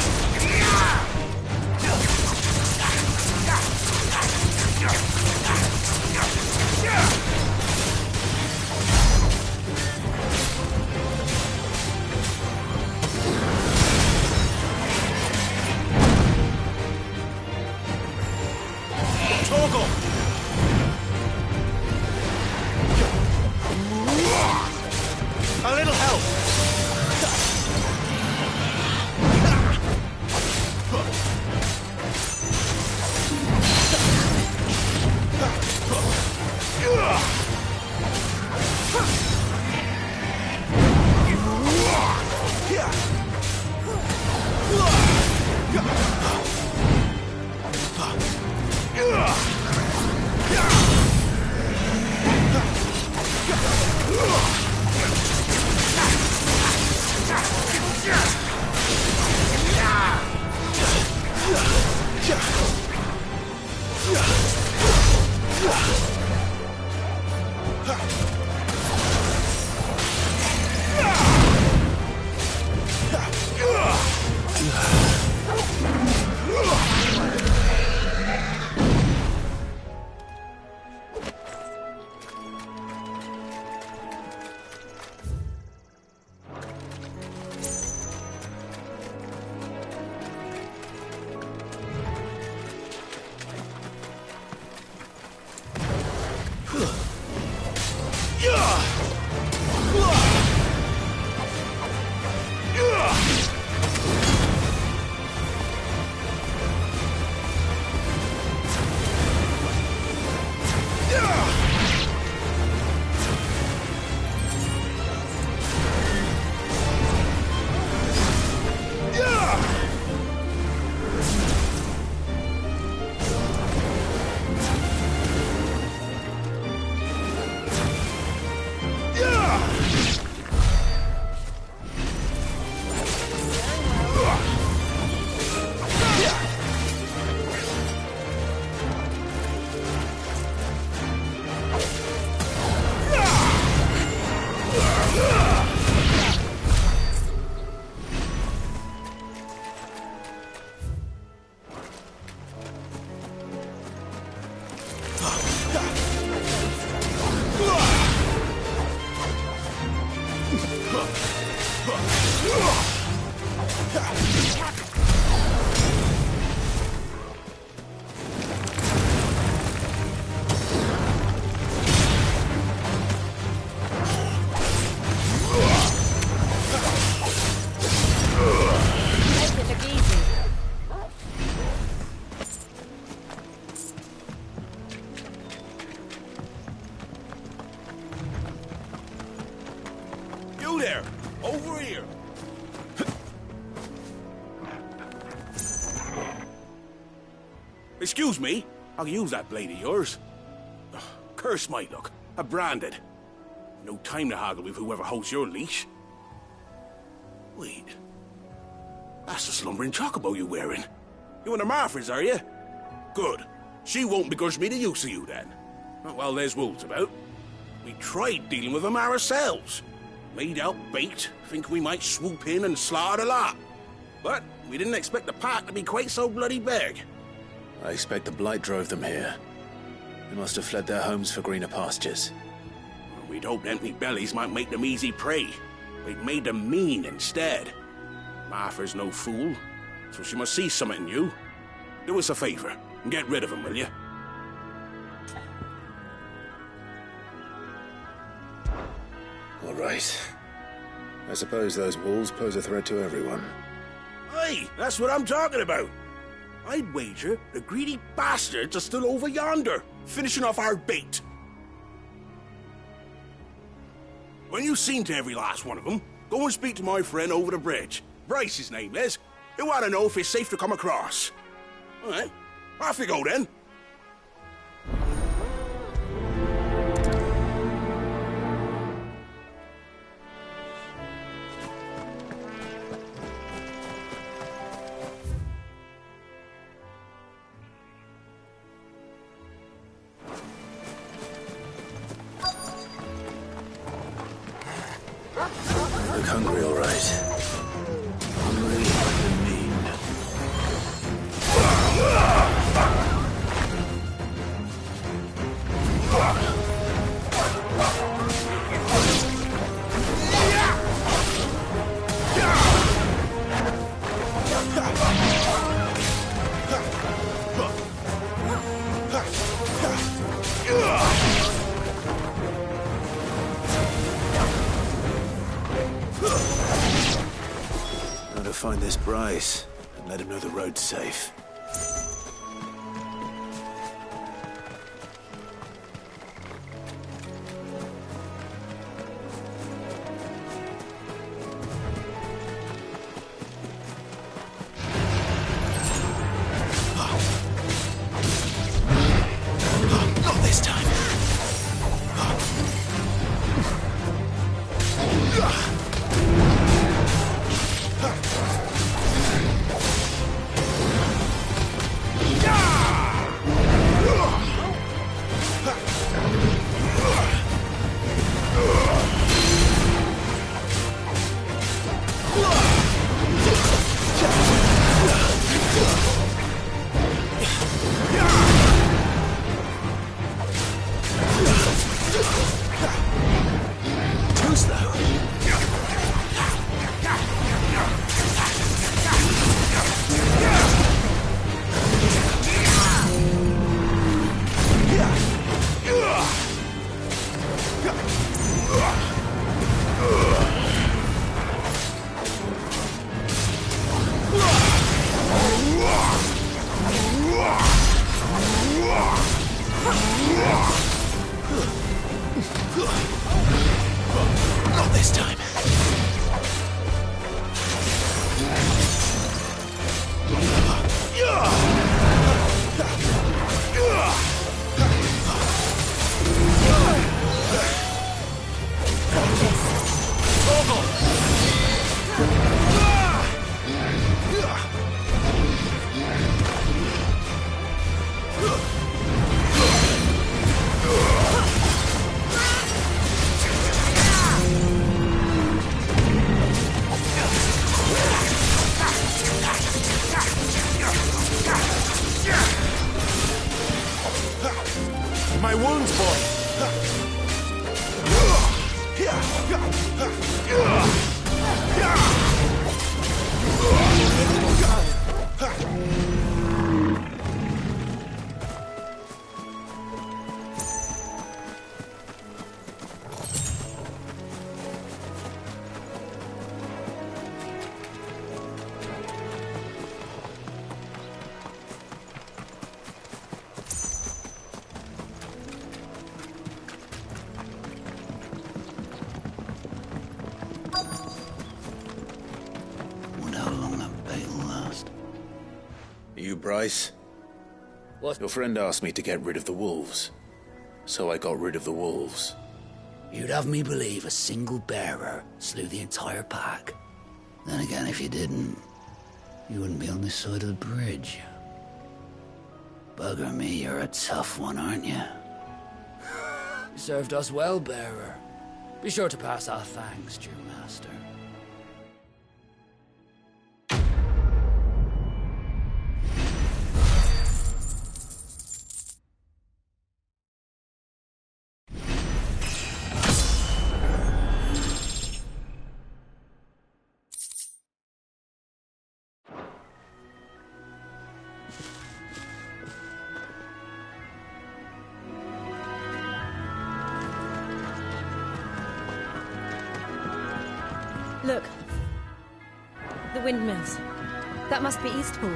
You there! Over here! Excuse me, I'll use that blade of yours. Ugh, curse my luck. I'm branded. No time to haggle with whoever holds your leash. Wait. That's the slumbering chocobo you're wearing. You in the Marfors, are you? Good. She won't begrudge me the use of you, then. Not while there's wolves about. We tried dealing with them ourselves. Laid out bait, think we might swoop in and slaughter the lot. But we didn't expect the pack to be quite so bloody big. I expect the blight drove them here. They must have fled their homes for greener pastures. We'd hoped empty bellies might make them easy prey. We'd made them mean instead. Martha's no fool, so she must see something in you. Do us a favor and get rid of them, will you? All right. I suppose those wolves pose a threat to everyone. Aye, that's what I'm talking about. I'd wager the greedy bastards are still over yonder, finishing off our bait. When you've seen to every last one of them, go and speak to my friend over the bridge. Bryce, his name is. He want to know if it's safe to come across. All right, off you go then. Look hungry, all right. Hungry and mean. Gotta find this Bryce and let him know the road's safe. Not this time. Too slow. Not this time. My wounds, boy. Bryce. What? Your friend asked me to get rid of the wolves. So I got rid of the wolves. You'd have me believe a single bearer slew the entire pack. Then again, if you didn't, you wouldn't be on this side of the bridge. Bugger me, you're a tough one, aren't you? You served us well, bearer. Be sure to pass our thanks, true master. Look. The windmills. That must be Eastpool.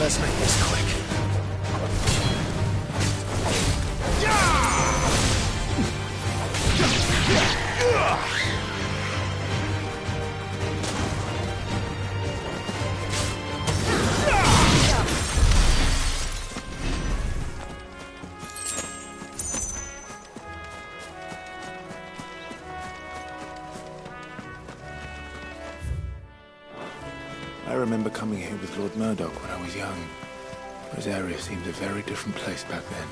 Let's make this quick. I remember coming here with Lord Murdoch when I was young. This area seemed a very different place back then.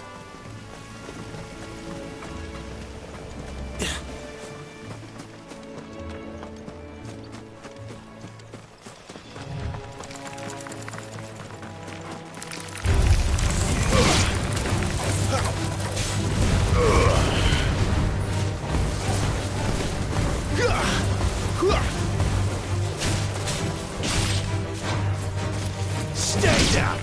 Stay down!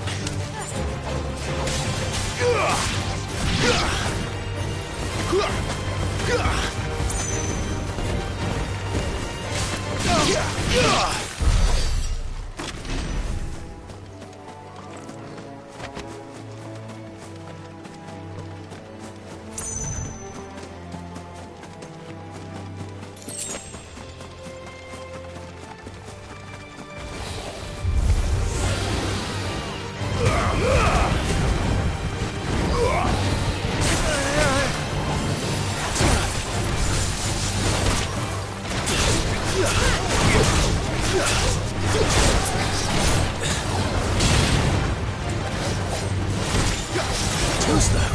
Too slow.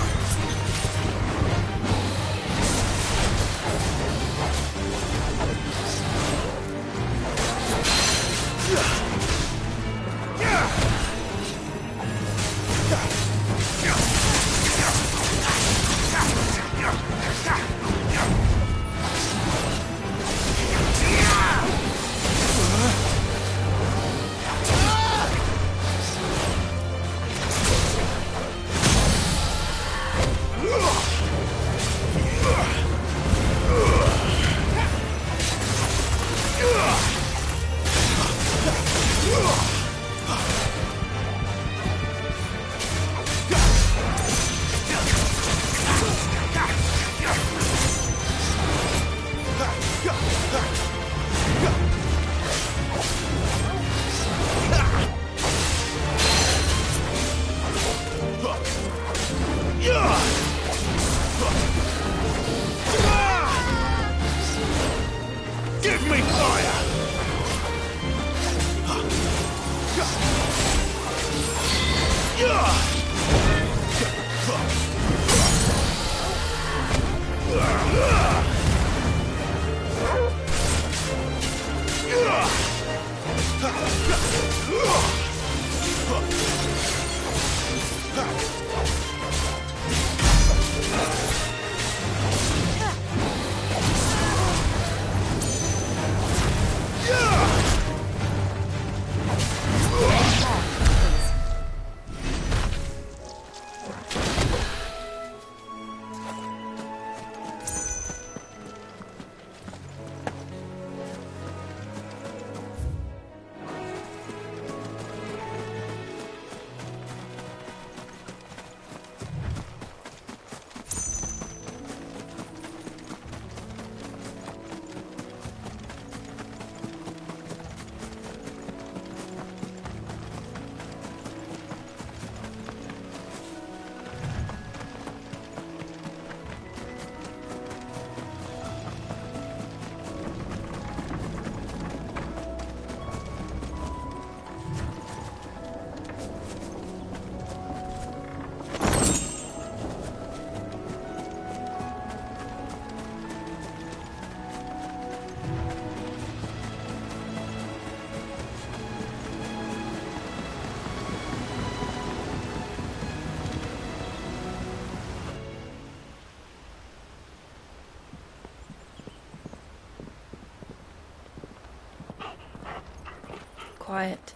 quiet,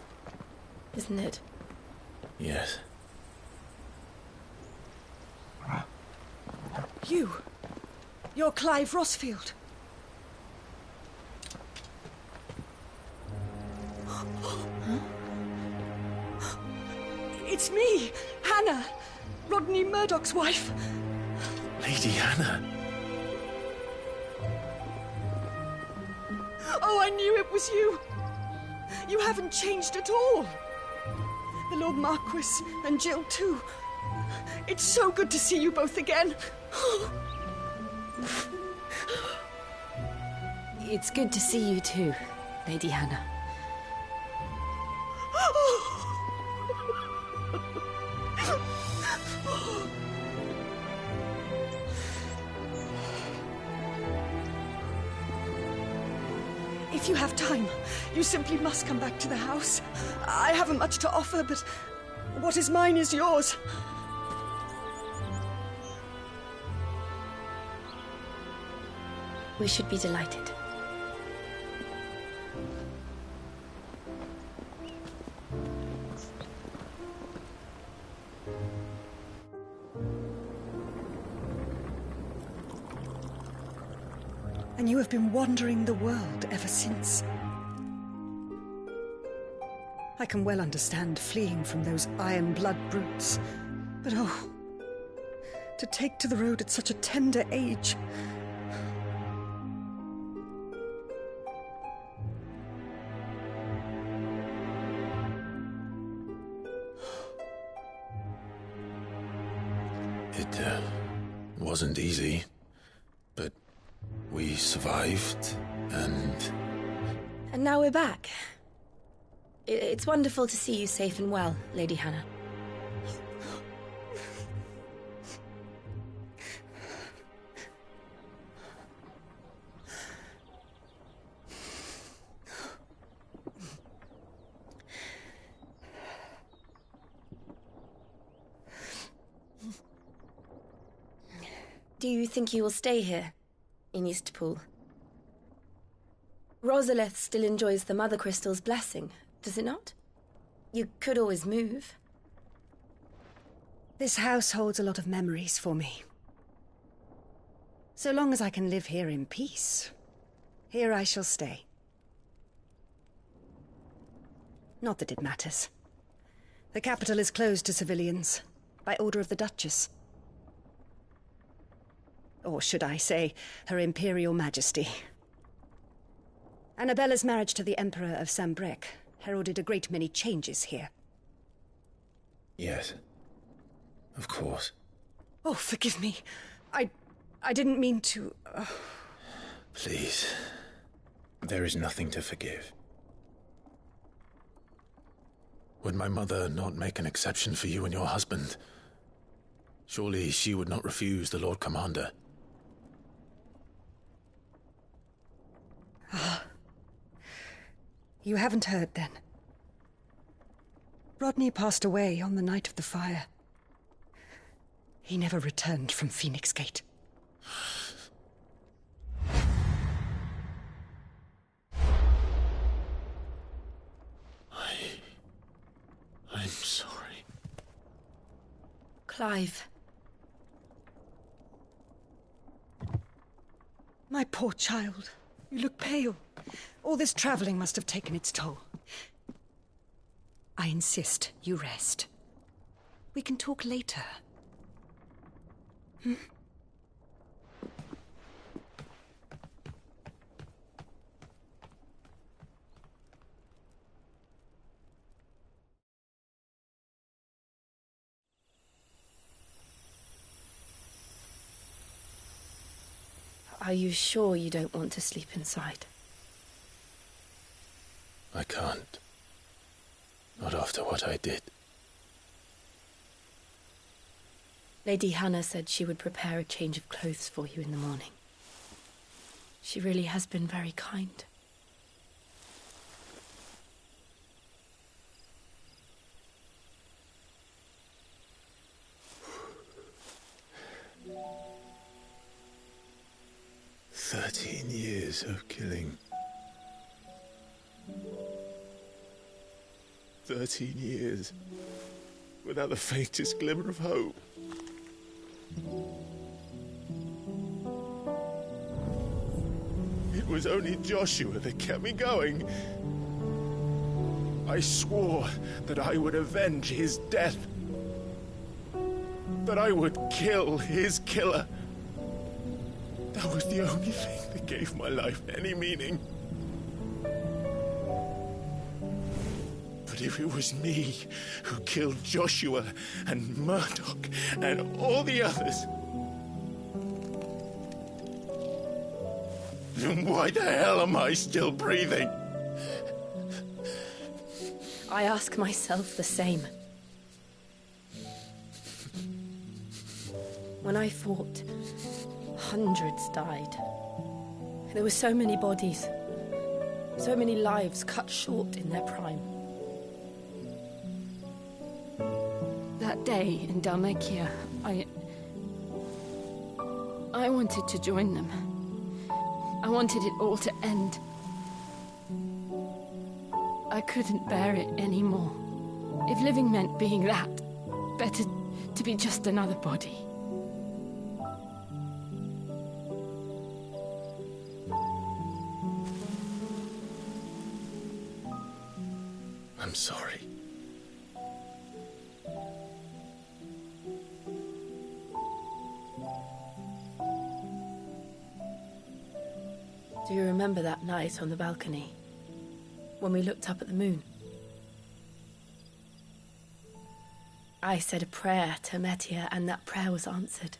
isn't it? Yes. You're Clive Rossfield. It's me, Hannah, Rodney Murdoch's wife. Lady Hannah. Oh, I knew it was you. You haven't changed at all. The Lord Marquis and Jill too. It's so good to see you both again. It's good to see you too, Lady Hannah. If you have time, you simply must come back to the house. I haven't much to offer, but what is mine is yours. We should be delighted. And you have been wandering the world ever since. I can well understand fleeing from those iron blood brutes. But oh, to take to the road at such a tender age. It wasn't easy, but we survived, and... And now we're back. It's wonderful to see you safe and well, Lady Hannah. Do you think you will stay here, in Eastpool? Rosalith still enjoys the Mother Crystal's blessing, does it not? You could always move. This house holds a lot of memories for me. So long as I can live here in peace, here I shall stay. Not that it matters. The capital is closed to civilians, by order of the Duchess. Or should I say, Her Imperial Majesty. Annabella's marriage to the Emperor of Sambrec heralded a great many changes here. Yes. Of course. Oh, forgive me. I didn't mean to... Please. There is nothing to forgive. Would my mother not make an exception for you and your husband? Surely she would not refuse the Lord Commander. You haven't heard, then. Rodney passed away on the night of the fire. He never returned from Phoenix Gate. I'm sorry. Clive. My poor child. You look pale. All this traveling must have taken its toll. I insist you rest. We can talk later. Hmm? Are you sure you don't want to sleep inside? I can't. Not after what I did. Lady Hannah said she would prepare a change of clothes for you in the morning. She really has been very kind. "13 years of killing. 13 years, without the faintest glimmer of hope. It was only Joshua that kept me going. I swore that I would avenge his death. That I would kill his killer. That was the only thing that gave my life any meaning. But if it was me who killed Joshua and Murdoch and all the others, then why the hell am I still breathing? I ask myself the same. When I fought, hundreds died. There were so many bodies, so many lives cut short in their prime. That day in Dalmekia, I wanted to join them. I wanted it all to end. I couldn't bear it anymore. If living meant being that, better to be just another body. I'm sorry. Do you remember that night on the balcony, when we looked up at the moon? I said a prayer to Metia, and that prayer was answered.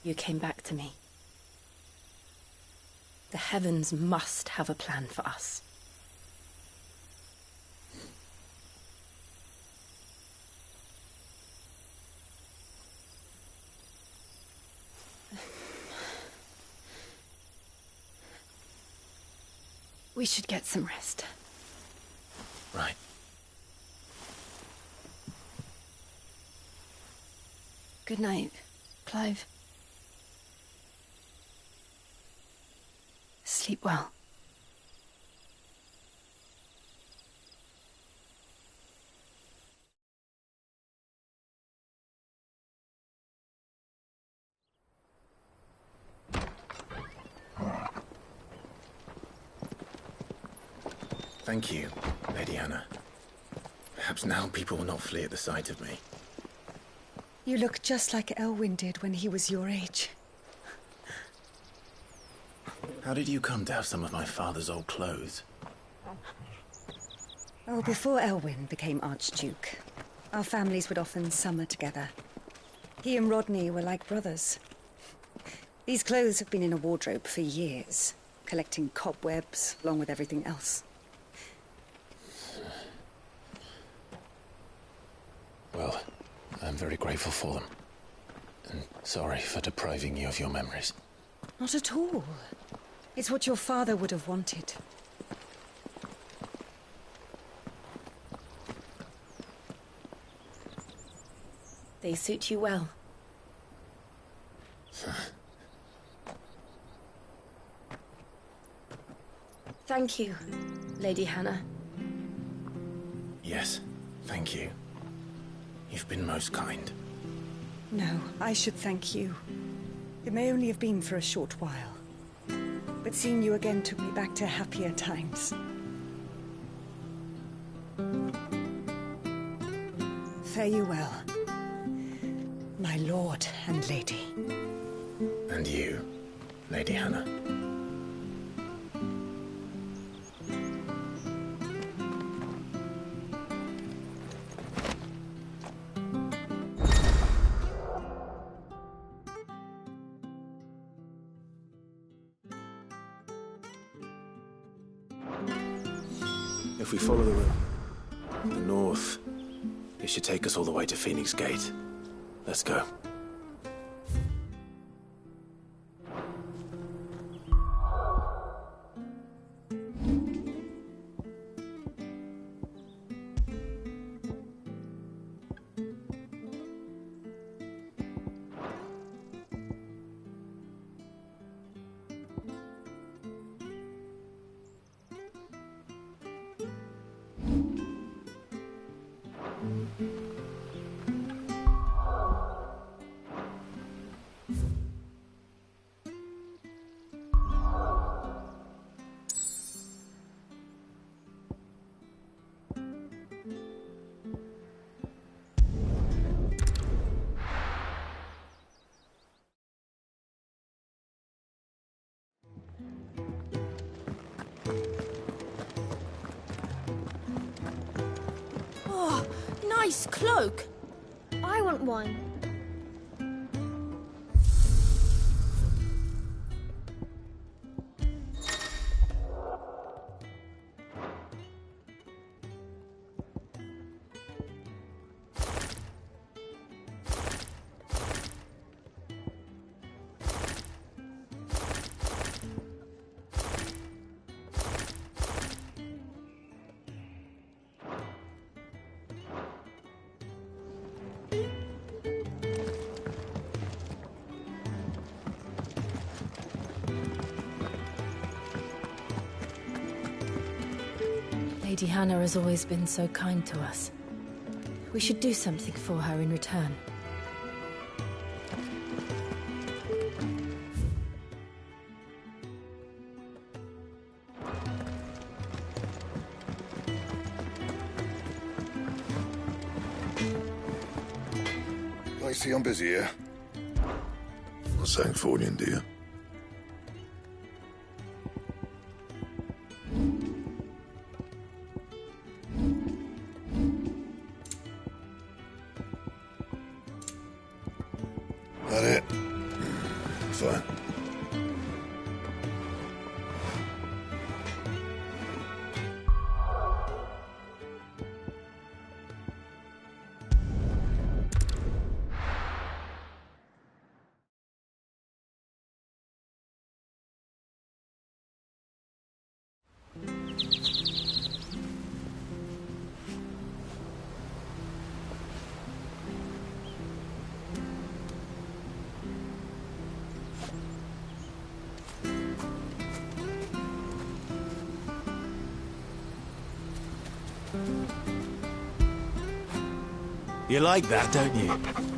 You came back to me. The heavens must have a plan for us. We should get some rest. Right. Good night, Clive. Sleep well. Thank you, Lady Hannah. Perhaps now people will not flee at the sight of me. You look just like Elwyn did when he was your age. How did you come to have some of my father's old clothes? Oh, before Elwyn became Archduke, our families would often summer together. He and Rodney were like brothers. These clothes have been in a wardrobe for years, collecting cobwebs along with everything else. Well, I'm very grateful for them. And sorry for depriving you of your memories. Not at all. It's what your father would have wanted. They suit you well. Thank you, Lady Hannah. Yes, thank you. You've been most kind. No, I should thank you. It may only have been for a short while. But seeing you again took me back to happier times. Fare you well, my lord and lady. And you, Lady Hannah. If we follow the road, the north, it should take us all the way to Phoenix Gate. Let's go. nice cloak. I want one. Lady Hannah has always been so kind to us. We should do something for her in return. I see I'm busy here. Not saying fortune, do you? That it? Fine. You like that, don't you?